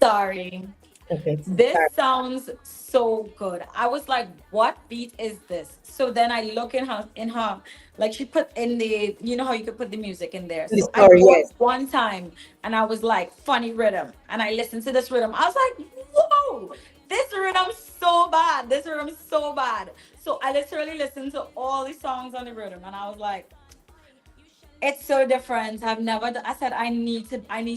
sorry. Okay, This sorry. sounds so good. I was like, what beat is this? So then I look in her like she put in the how you could put the music in there. The So I story, paused yes. one time and I was like, funny rhythm. And I listened to this rhythm. I was like, whoa, this rhythm so bad. This rhythm is so bad. So I literally listened to all the songs on the rhythm and I was like, it's so different. I said I need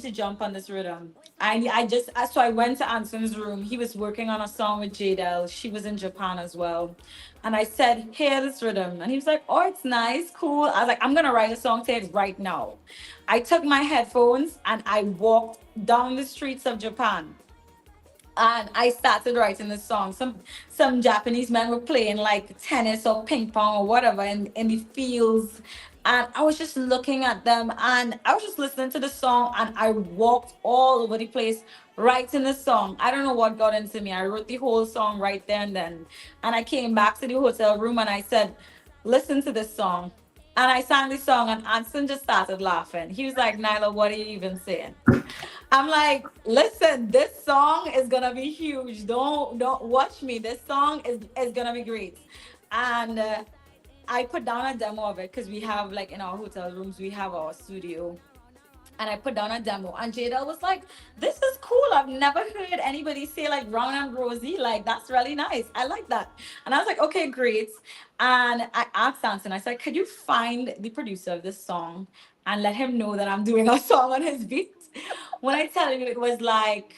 to jump on this rhythm. So I went to Anson's room. He was working on a song with Jael. She was in Japan as well. And I said, "Hear this rhythm." And he was like, "Oh, it's nice, cool." I was like, "I'm gonna write a song to it right now." I took my headphones and I walked down the streets of Japan and I started writing this song. Some Japanese men were playing like tennis or ping pong or whatever in the fields, And I was just looking at them and I was just listening to the song and I walked all over the place writing the song. I don't know what got into me. I wrote the whole song right there and then. And I came back to the hotel room and I said, listen to this song. And I sang the song and Anson just started laughing. He was like, Nyla, what are you even saying? I'm like, listen, this song is gonna be huge. Don't watch me. This song is gonna be great. And I put down a demo of it because we have like in our hotel rooms we have our studio, and I put down a demo. And Jadel was like, "This is cool. I've never heard anybody say like round and rosy. Like that's really nice. I like that." And I was like, "Okay, great." And I asked Anson. I said, "Could you find the producer of this song and let him know that I'm doing a song on his beat?" When I tell you, it was like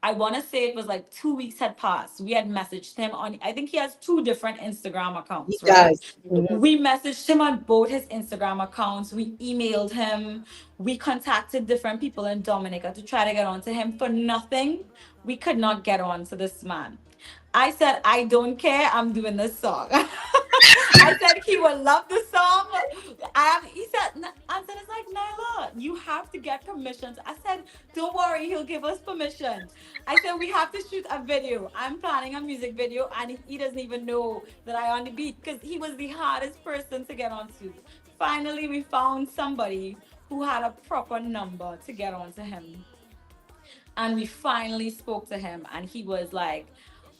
I want to say it was like 2 weeks had passed. We had messaged him on, I think he has two different Instagram He accounts, right? does. Mhm. We messaged him on both his Instagram accounts. We emailed him. We contacted different people in Dominica to try to get on to him for nothing. We could not get on to this man. I said, I don't care. I'm doing this song. I said he would love the song. He said, I said, it's like, Nyla, you have to get permissions. I said, don't worry, he'll give us permission. I said, we have to shoot a video. I'm planning a music video, and he doesn't even know that I on the beat because he was the hardest person to get onto. Finally, we found somebody who had a proper number to get onto him, and we finally spoke to him and he was like,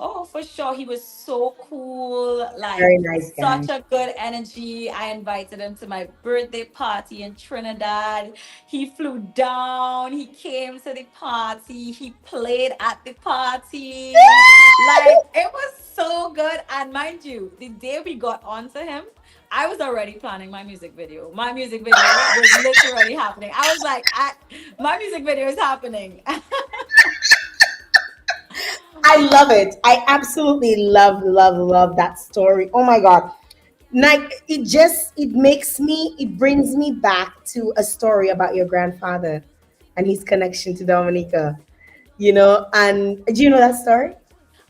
oh, for sure, he was so cool, like Very nice guy. such a good energy. I invited him to my birthday party in Trinidad. He flew down, he came to the party, he played at the party, like it was so good. And mind you, the day we got onto him, I was already planning my music video. My music video was literally happening. I was like, my music video is happening. I love it. I absolutely love that story. Oh my God. Like it brings me back to a story about your grandfather and his connection to Dominica. And do you know that story?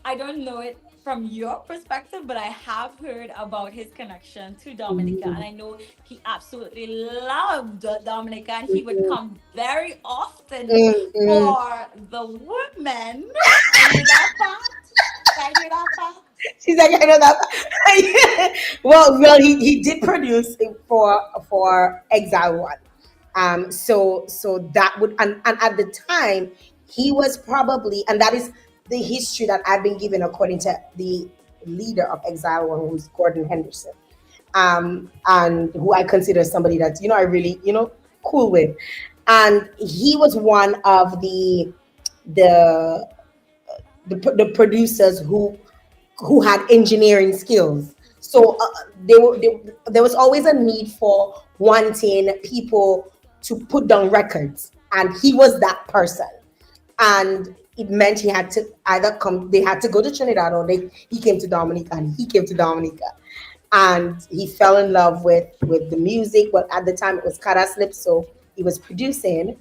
I don't know it from your perspective, but I have heard about his connection to Dominica, and Mhm. I know he absolutely loved Dominica, and he would Mhm. come very often Mhm. for the women. I knew that fact. I knew that fact. She's like, I know that. Well, he did produce it for Exile One. So that would, and at the time he was probably, and that is the history that I've been given according to the leader of Exile One, who's Gordon Henderson, and who I consider somebody that I really cool with, and he was one of the the producers who had engineering skills. So there was always a need for wanting people to put down records, and he was that person. And it meant he had to either come, they had to go to Trinidad, or he came to Dominica, and he came to Dominica. And he fell in love with the music. Well, at the time it was Cara Slip, so he was producing.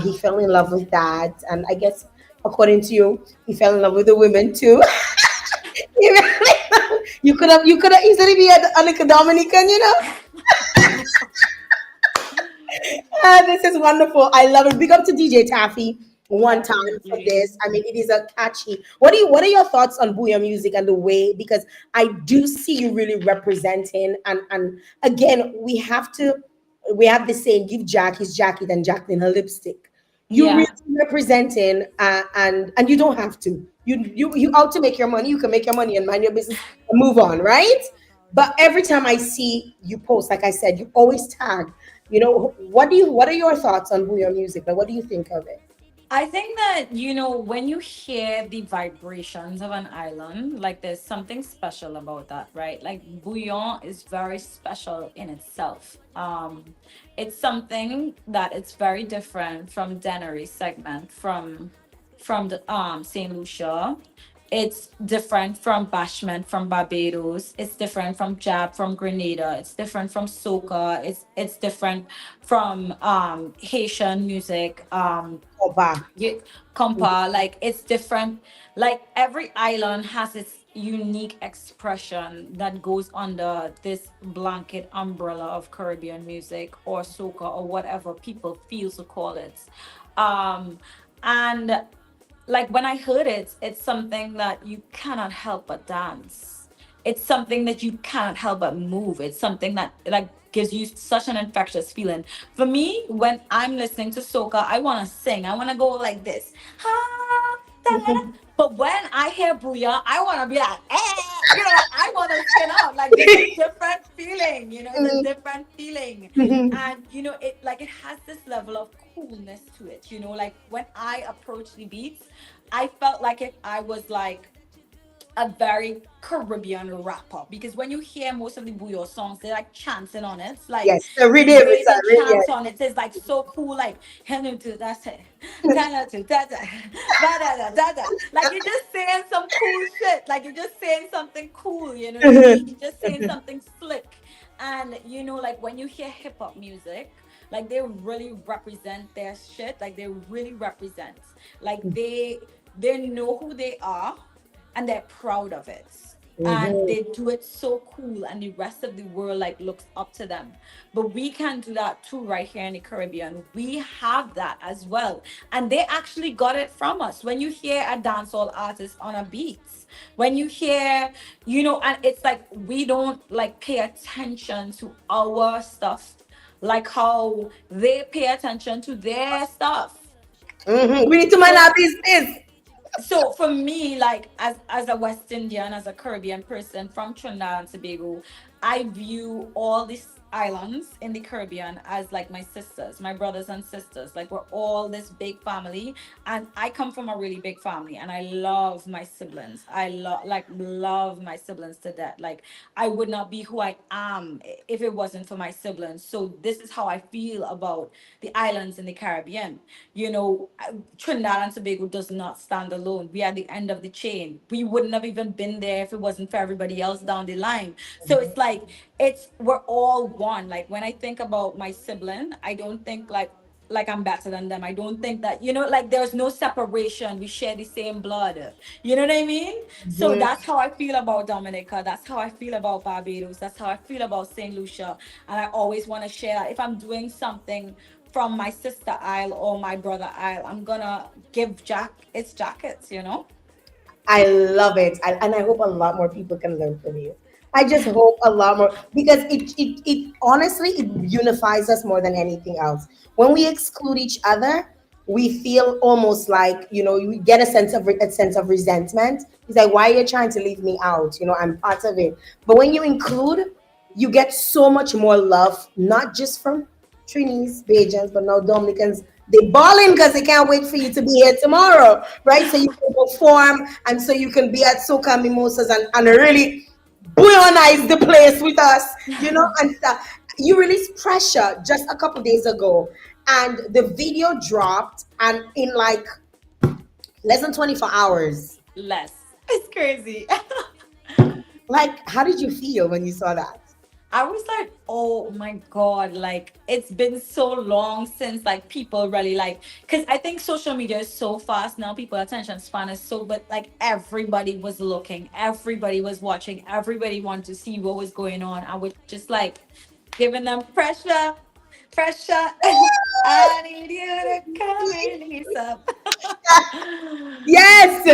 He fell in love with that, and I guess according to you, he fell in love with the women too. You could have easily be a like a Dominican, this is wonderful. I love it. Big up to DJ Taffy one time for Definitely. this. I mean, it is a catchy. What are your thoughts on Booyah music and the way? Because I do see you really representing, and again, we have the saying, give Jack his jacket and Jacqueline her lipstick. You really Yeah. representing, and you don't have to. You out to make your money. You can make your money and mind your business and move on, right? But every time I see you post, like I said, you always tag. What are your thoughts on Booyah music? Like, what do you think of it? I think that, when you hear the vibrations of an island, like there's something special about that, right? Like bouillon is very special in itself. It's something that it's very different from Dennery segment, from the Saint Lucia. It's different from Bashment from Barbados. It's different from Jab from Grenada. It's different from soca. It's different from Haitian music. Oba. you compare, like it's different, like every island has its unique expression that goes under this blanket umbrella of Caribbean music or soca or whatever people feel to call it. And like when I heard it, it's something that you cannot help but dance. It's something that you can't help but move. It's something that like gives you such an infectious feeling. For me, when I'm listening to soca, I want to sing. I want to go like this. Ah, da, da, da. But when I hear booyah, I want to be like, eh, I want to spin out. Like it's a different feeling, it's a different feeling. And, it has this level of coolness to it, like when I approach the beats, I felt like if I was like a very Caribbean rapper, because when you hear most of the Bouyon songs, they're like chanting on it. Like Yes, the the rhythm way is they yes. chant on it is like so cool. Like hello to that, da to da da, ba da da da da. Like you're just saying some cool shit. Like you're just saying something cool. You know what I mean? You're just saying something slick. And like when you hear hip hop music, like they really represent their shit. Like they really represent. Like they know who they are and they're proud of it, and Mhm. they do it so cool, and the rest of the world like looks up to them. But we can do that too right here in the Caribbean. We have that as well, and they actually got it from us. When you hear a dancehall artist on a beat, when you hear, and it's like we don't like pay attention to our stuff like how they pay attention to their stuff. We need to mind So our business. for me, like as a West Indian, as a Caribbean person from Trinidad and Tobago, I view all these islands in the Caribbean as like my sisters, my brothers and sisters. Like we're all this big family, and I come from a really big family, and I love my siblings. I love my siblings to death. Like I would not be who I am if it wasn't for my siblings. So this is how I feel about the islands in the Caribbean. Trinidad and Tobago does not stand alone. We are the end of the chain. We wouldn't have even been there if it wasn't for everybody else down the line. So it's like we're all one. Like when I think about my sibling, I don't think like I'm better than them. I don't think that, like there's no separation. We share the same blood. You know what I mean? So Mhm. that's how I feel about Dominica. That's how I feel about Barbados. That's how I feel about St. Lucia. And I always want to share that. If I'm doing something from my sister Isle or my brother Isle, I'm gonna give Jack its jackets. I love it. And I hope a lot more people can learn from you. I just hope a lot more because it honestly it unifies us more than anything else. When we exclude each other, we feel almost like you get a sense of resentment. It's like, why are you trying to leave me out? I'm part of it. But when you include, you get so much more love, not just from Trinis, Bajans, but now Dominicans. They balling because they can't wait for you to be here tomorrow, right? So you can perform and so you can be at Soca Mimosas and really bullonize the place with us, and you released Pressure just a couple days ago, and the video dropped, and in like less than 24 hours. Less. It's crazy. Like, how did you feel when you saw that? I was like, oh my God, like it's been so long since like people really like, because I think social media is so fast now, people attention span is so, but like everybody was looking, everybody was watching, everybody wanted to see what was going on. I was just like giving them pressure, pressure. I need you to come release up. Yes,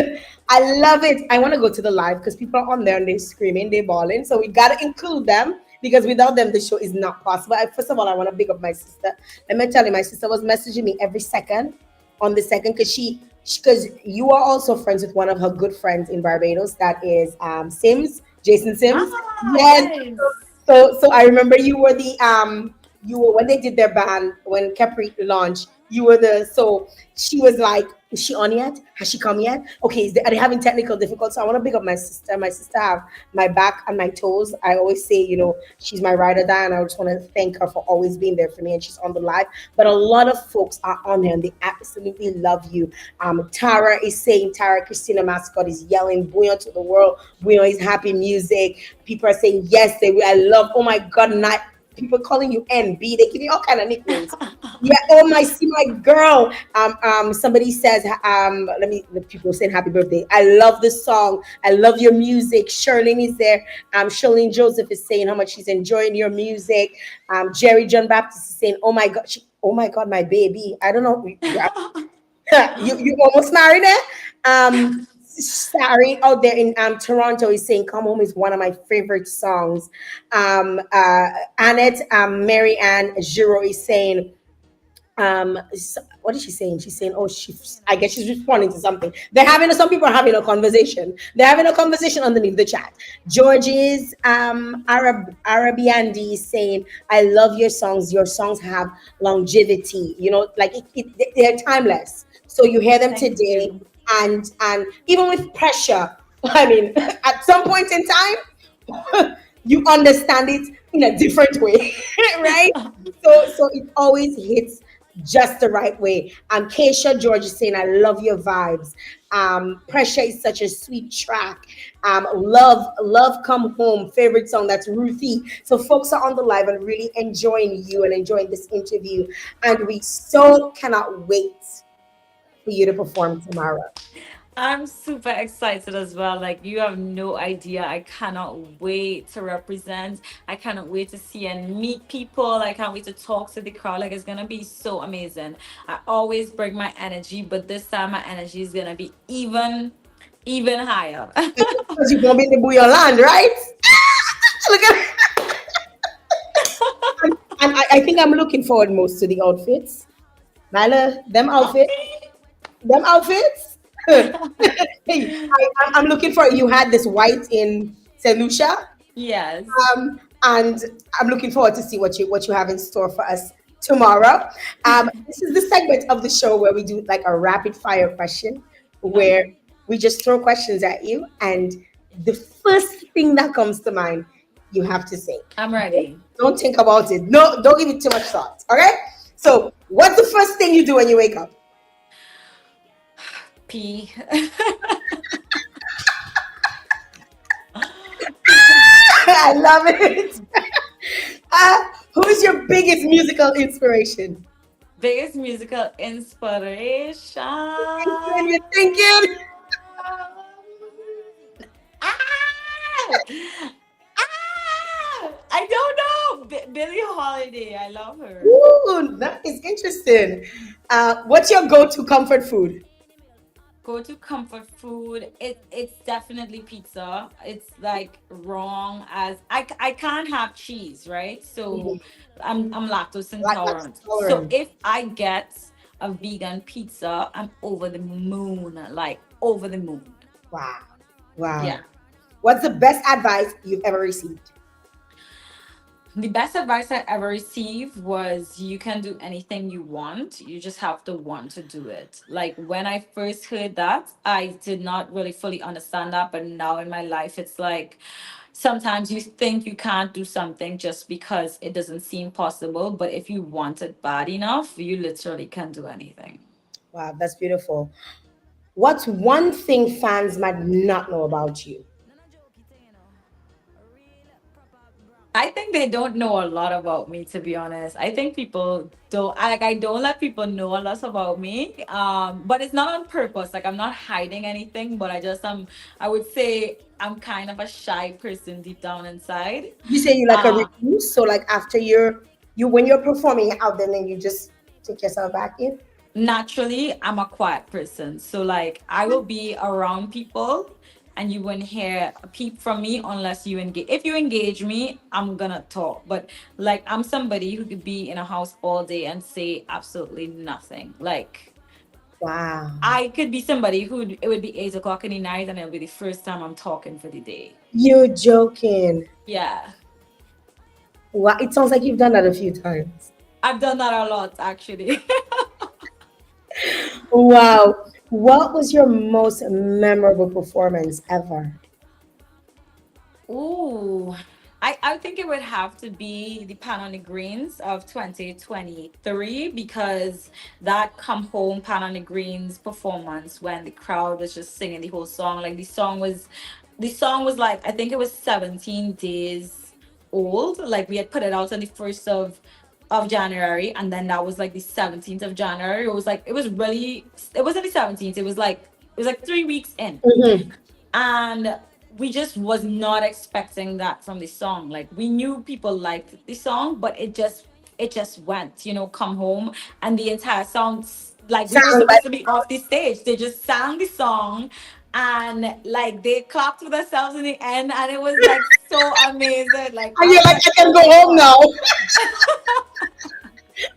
I love it. I want to go to the live because people are on there and they're screaming, they're bawling. So we got to include them because without them, the show is not possible. First of all, I want to big up my sister. Let me tell you, my sister was messaging me every second on the second because because you are also friends with one of her good friends in Barbados. That is Sims, Jason Sims. Ah, Yes. yes. So I remember you were when they did their band when Capri launched. You were so she was like, is she on yet? Has she come yet? Okay, are they having technical difficulties? So I want to pick up my sister. My sister have my back and my toes. I always say, she's my ride or die, and I just want to thank her for always being there for me. And she's on the live. But a lot of folks are on there and they absolutely love you. Tara is saying, Tara Christina Mascot is yelling, Buono to the world. Buono is happy music. People are saying, yes, I love, oh my God, people calling you NB. They give you all kind of nicknames. Yeah. Oh my, see my girl. Somebody says, the people saying happy birthday. I love the song. I love your music. Charlene is there. Charlene Joseph is saying how much she's enjoying your music. Jerry John Baptist is saying, oh my God, oh my God, my baby. I don't know. You almost married her. Sari out there in Toronto is saying "Come Home" is one of my favorite songs. Annette Mary Ann Giro is saying what is she saying? She's saying, oh, I guess she's responding to something. Some people are having a conversation. They're having a conversation underneath the chat. George's Arabiandi is saying, I love your songs. Your songs have longevity. You know, like they're timeless. So you hear them Thank today, you. and even with pressure, I mean, at some point in time, you understand it in a different way, right? So it always hits just the right way. Keisha George is saying, I love your vibes. Pressure is such a sweet track. Love Come Home, favorite song. That's Ruthie. So folks are on the live and really enjoying you and enjoying this interview. And we so cannot wait for you to perform tomorrow. I'm super excited as well. Like, you have no idea. I cannot wait to represent. I cannot wait to see and meet people. I can't wait to talk to the crowd. Like, it's gonna be so amazing. I always bring my energy, but this time my energy is gonna be even higher. Because you're going to be in the Bouillon land, right? Look at and I think I'm looking forward most to the outfits. Nyla, them outfits. Hey, I'm looking for you had this white in St. Lucia, Yes. and I'm looking forward to see what you have in store for us tomorrow. This is the segment of the show where we do like a rapid fire question, where Okay. we just throw questions at you, and the first thing that comes to mind, you have to say. I'm ready. Don't think about it. No, don't give it too much thought. Okay. So, what's the first thing you do when you wake up? P. I love it. Uh, who's your biggest musical inspiration? Biggest musical inspiration. When you're thinking, Ah! I don't know. Billie Holiday. I love her. ooh, that is interesting. What's your go-to comfort food? Go to comfort food. It's definitely pizza. It's like wrong as I can't have cheese, right? So Mhm. I'm lactose Lactose intolerant. So intolerant. if I get a vegan pizza, I'm over the moon. Like over the moon. Wow, wow. Yeah. What's the best advice you've ever received? The best advice I ever received was you can do anything you want. You just have to want to do it. Like when I first heard that, I did not really fully understand that. But now in my life, it's like sometimes you think you can't do something just because it doesn't seem possible. But if you want it bad enough, you literally can do anything. Wow, that's beautiful. What's one thing fans might not know about you? I think they don't know a lot about me, to be honest. I think people don't I don't let people know a lot about me. But it's not on purpose. Like I'm not hiding anything, but I would say I'm kind of a shy person deep down inside. You say you like a Uh recluse, so like after you when you're performing out there, then you just take yourself back in. Naturally, I'm a quiet person. So like I will be around people and you wouldn't hear a peep from me unless you engage. If you engage me, I'm gonna talk. But like I'm somebody who could be in a house all day and say absolutely nothing. Like Wow. I could be somebody who it would be 8 o'clock in the night and it'll be the first time I'm talking for the day. You're joking. Yeah. Wow. It sounds like you've done that a few times. I've done that a lot actually. Wow. What was your most memorable performance ever? Ooh, I think it would have to be the Pan on the Greens of 2023 because that Come Home Pan on the Greens performance when the crowd was just singing the whole song. Like the song was like I think it was 17 days old. Like we had put it out on the first of January, and then that was like the 17th of January. It was like it was really it wasn't the 17th. It was like 3 weeks in, Mhm. and we just was not expecting that from the song. Like we knew people liked the song, but it just went, come home, and the entire song, like we were Sound like supposed to be off the stage, they just sang the song, and like they clapped for themselves in the end, and it was like so amazing. Like and I you're was like, like, I can oh go my home god. now.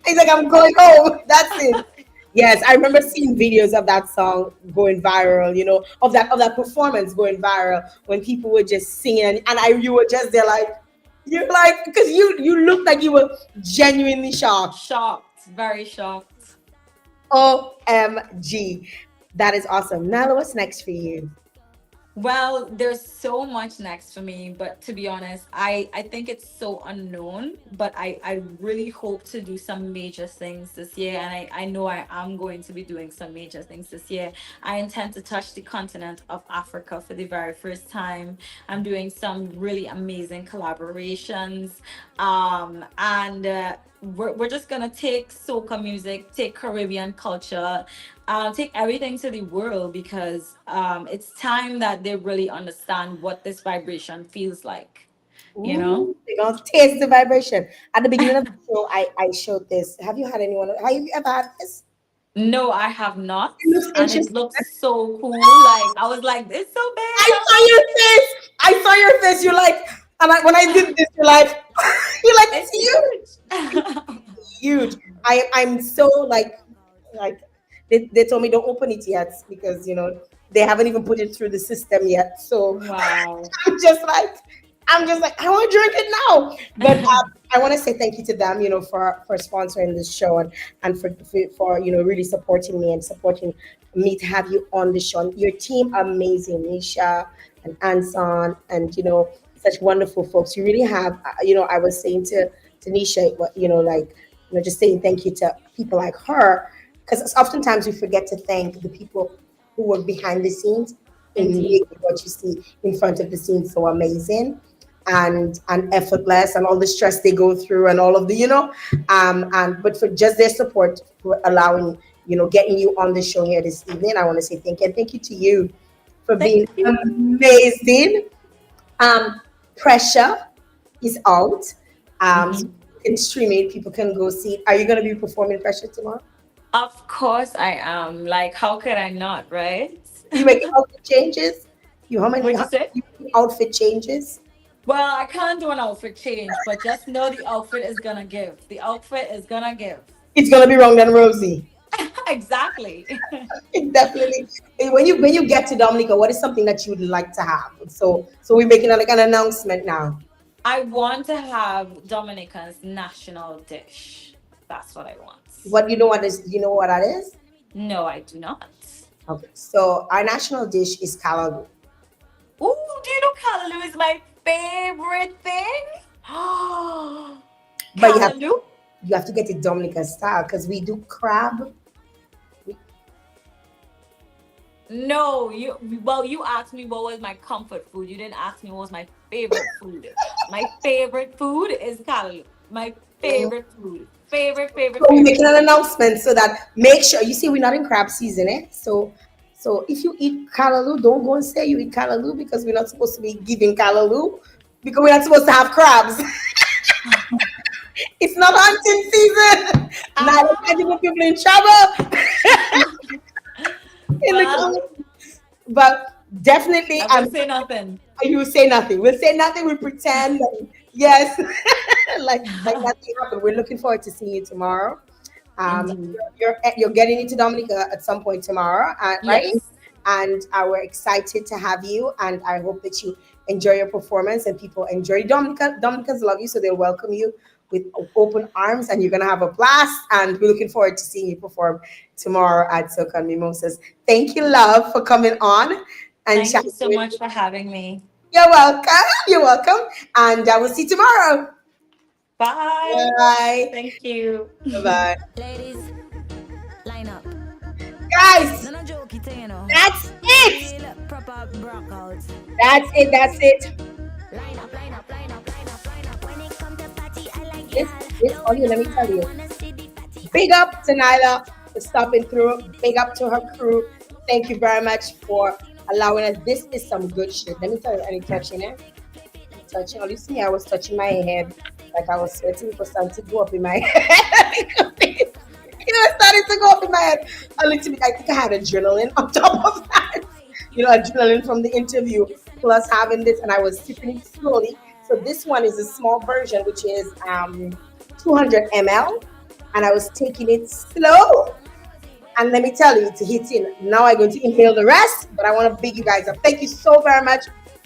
He's like, I'm going home. That's it. Yes, I remember seeing videos of that song going viral, of that performance going viral when people were just singing you were just there like you're like because you looked like you were genuinely shocked. Shocked, very shocked. OMG. That is awesome. Nala, what's next for you? Well, there's so much next for me, but to be honest, I think it's so unknown. But I really hope to do some major things this year, and I know I am going to be doing some major things this year. I intend to touch the continent of Africa for the very first time. I'm doing some really amazing collaborations, and we're just gonna take soca music, take Caribbean culture, take everything to the world, because it's time that they really understand what this vibration feels like. You know? Ooh, they're gonna taste the vibration. At the beginning of the show, I showed this. Have you had anyone? Have you ever had this? No, I have not, It looks and it interesting. looks so cool. Like I was like, it's so big. I saw your face. I saw your face. You're like, when I did this, you're like, you're like, it's It's huge. huge. I'm so like they told me don't open it yet because they haven't even put it through the system yet. So Wow. I'm just like, I want to drink it now. But I want to say thank you to them, for sponsoring this show and for really supporting me and supporting me to have you on the show. Your team amazing, Nisha and Anson, and such wonderful folks. You really have. I was saying to Nisha, like just saying thank you to people like her because oftentimes we forget to thank the people who work behind the scenes in Indeed. making what you see in front of the scenes so amazing and effortless and all the stress they go through and all of the and but for just their support for allowing getting you on the show here this evening. I want to say thank you and thank you to you for Thank being you. amazing. um Pressure is out. So Mhm. you can stream it, people can go see it. Are you going to be performing Pressure tomorrow? Of course I am. Like, how could I not, right? You making outfit changes? You how many What'd you say? you making outfit changes? Well, I can't do an outfit change, but just know the outfit is gonna give. The outfit is gonna give. It's gonna be wrong than Rosie. Exactly. Definitely. When you get to Dominica, what is something that you would like to have? So we're making like an announcement now. I want to have Dominican's national dish. That's what I want. What you know what is you know what that is? No, I do not. Okay. So our national dish is kalalu. Ooh, do you know callaloo is my favorite thing? But Callaloo? you have to get it Dominica style because we do crab. No, you asked me what was my comfort food. You didn't ask me what was my favorite food. My favorite food is callaloo. My favorite food. Favorite, So favorite, we're favorite. making an announcement so that make sure you see we're not in crab season, eh? So if you eat callaloo, don't go and say you eat callaloo because we're not supposed to be giving callaloo because we're not supposed to have crabs. It's not hunting season. Now Ah, people in trouble in the well, comments. But definitely, I will say nothing. you say nothing. We'll say nothing. We pretend. That, yes, like nothing happened. We're looking forward to seeing you tomorrow. Indeed. You're getting into Dominica at some point tomorrow, right? Yes. And we're excited to have you. And I hope that you enjoy your performance and people enjoy Dominica. Dominicans love you, so they'll welcome you with open arms, and you're gonna have a blast. And we're looking forward to seeing you perform tomorrow at Soca and Mimosas. Thank you, love, for coming on and Thank you chatting so with much me. for having me. You're welcome. You're welcome. And I will see you tomorrow. Bye. Bye. Thank you. Bye. Ladies, line up. Guys, No, no joke, it, that's it. Real proper brockouts. That's it. That's it. Line up, line up, line up, line up, line up. oh, you, let me tell you. Big up to Nyla for stopping through. Big up to her crew. Thank you very much for allowing us. This is some good shit. Let me tell you, any touching it? Touching. All you see, I was touching my head like I was sweating for something to go up in my head. It started to go up in my head a little bit. I think I had adrenaline on top of that. Adrenaline from the interview plus having this, and I was sipping it slowly. So this one is a small version, which is 200 ml, and I was taking it slow. And let me tell you, it's hitting. Now I'm going to inhale the rest, but I want to big you guys up. Thank you so very much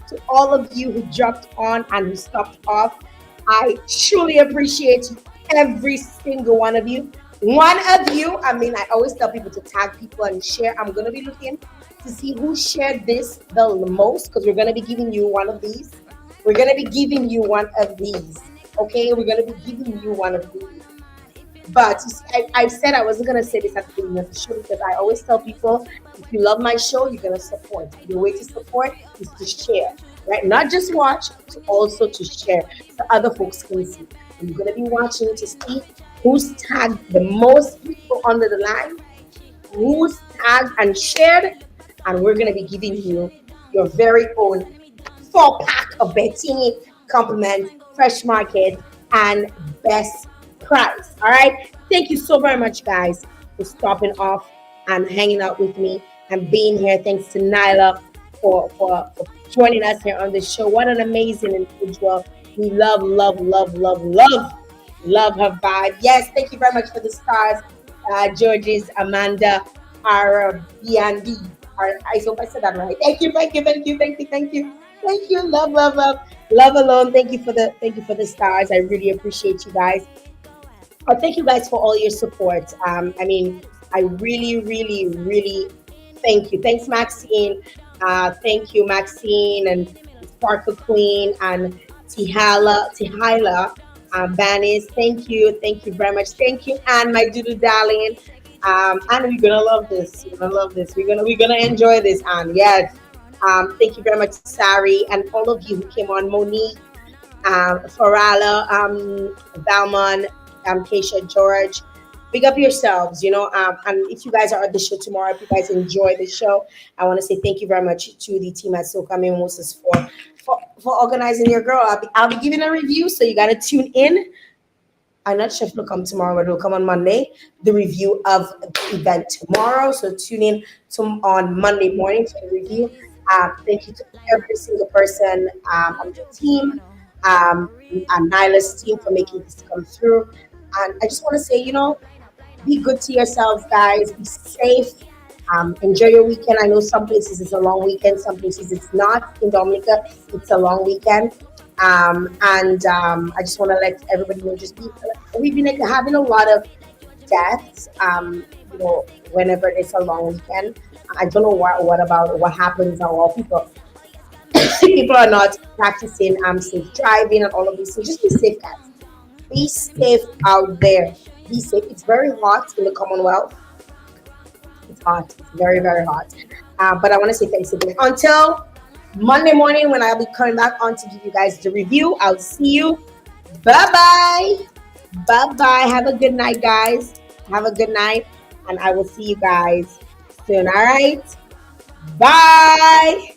to all of you who dropped on and who stopped off. I truly appreciate every single one of you. One of you, I mean, I always tell people to tag people and share. I'm going to be looking to see who shared this the most, because we're going to be giving you one of these. We're going to be giving you one of these. Okay? We're going to be giving you one of these. But you see, I said I wasn't going to say this at the beginning of the show, because I always tell people, if you love my show, you're going to support. The way to support is to share, right? Not just watch, to also to share so other folks can see. And you're going to be watching to see who's tagged the most people under the line, who's tagged and shared, and we're going to be giving you your very own 4-pack of Bettini Compliment, Fresh Market, and Best Price. All right. Thank you so very much, guys, for stopping off and hanging out with me and being here. Thanks to Nyla for joining us here on the show. What an amazing individual. We love her vibe. Yes, thank you very much for the stars, Georges, Amanda, Arabiandi. I hope I said that right. Thank you. Love alone. Thank you for the stars. I really appreciate you guys. Thank you guys for all your support. I mean, I really thank you. Thanks, Maxine. Thank you, Maxine and Sparkle Queen and Tihala, Banis. Thank you very much. Thank you, Anne, my doodle darling. And we're gonna love this. We're gonna enjoy this, Anne. Yes. Thank you very much, Sari, and all of you who came on. Monique, Farala, Valmon, Keisha, George. Big up yourselves, and if you guys are at the show tomorrow, if you guys enjoy the show, I want to say thank you very much to the team at Soca Mimosas for organizing your girl. I'll be giving a review, so you got to tune in. I'm not sure if it'll come tomorrow, but it'll come on Monday. The review of the event tomorrow, so tune in on Monday morning for the review. Thank you to every single person on the team, and Naila's team for making this come through. And I just want to say, be good to yourselves, guys. Be safe. Enjoy your weekend. I know some places it's a long weekend, some places it's not. In Dominica, it's a long weekend. I just want to let everybody know, we've been having a lot of deaths, whenever it's a long weekend. I don't know what happens now. All people are not practicing safe driving and all of these things. Just be safe, guys. Be safe out there. Be safe. It's very hot in the Commonwealth. It's hot. It's very, very hot. But I want to say thanks again. Until Monday morning, when I'll be coming back on to give you guys the review. I'll see you. Bye-bye. Bye-bye. Have a good night, guys. Have a good night. And I will see you guys soon. All right? Bye.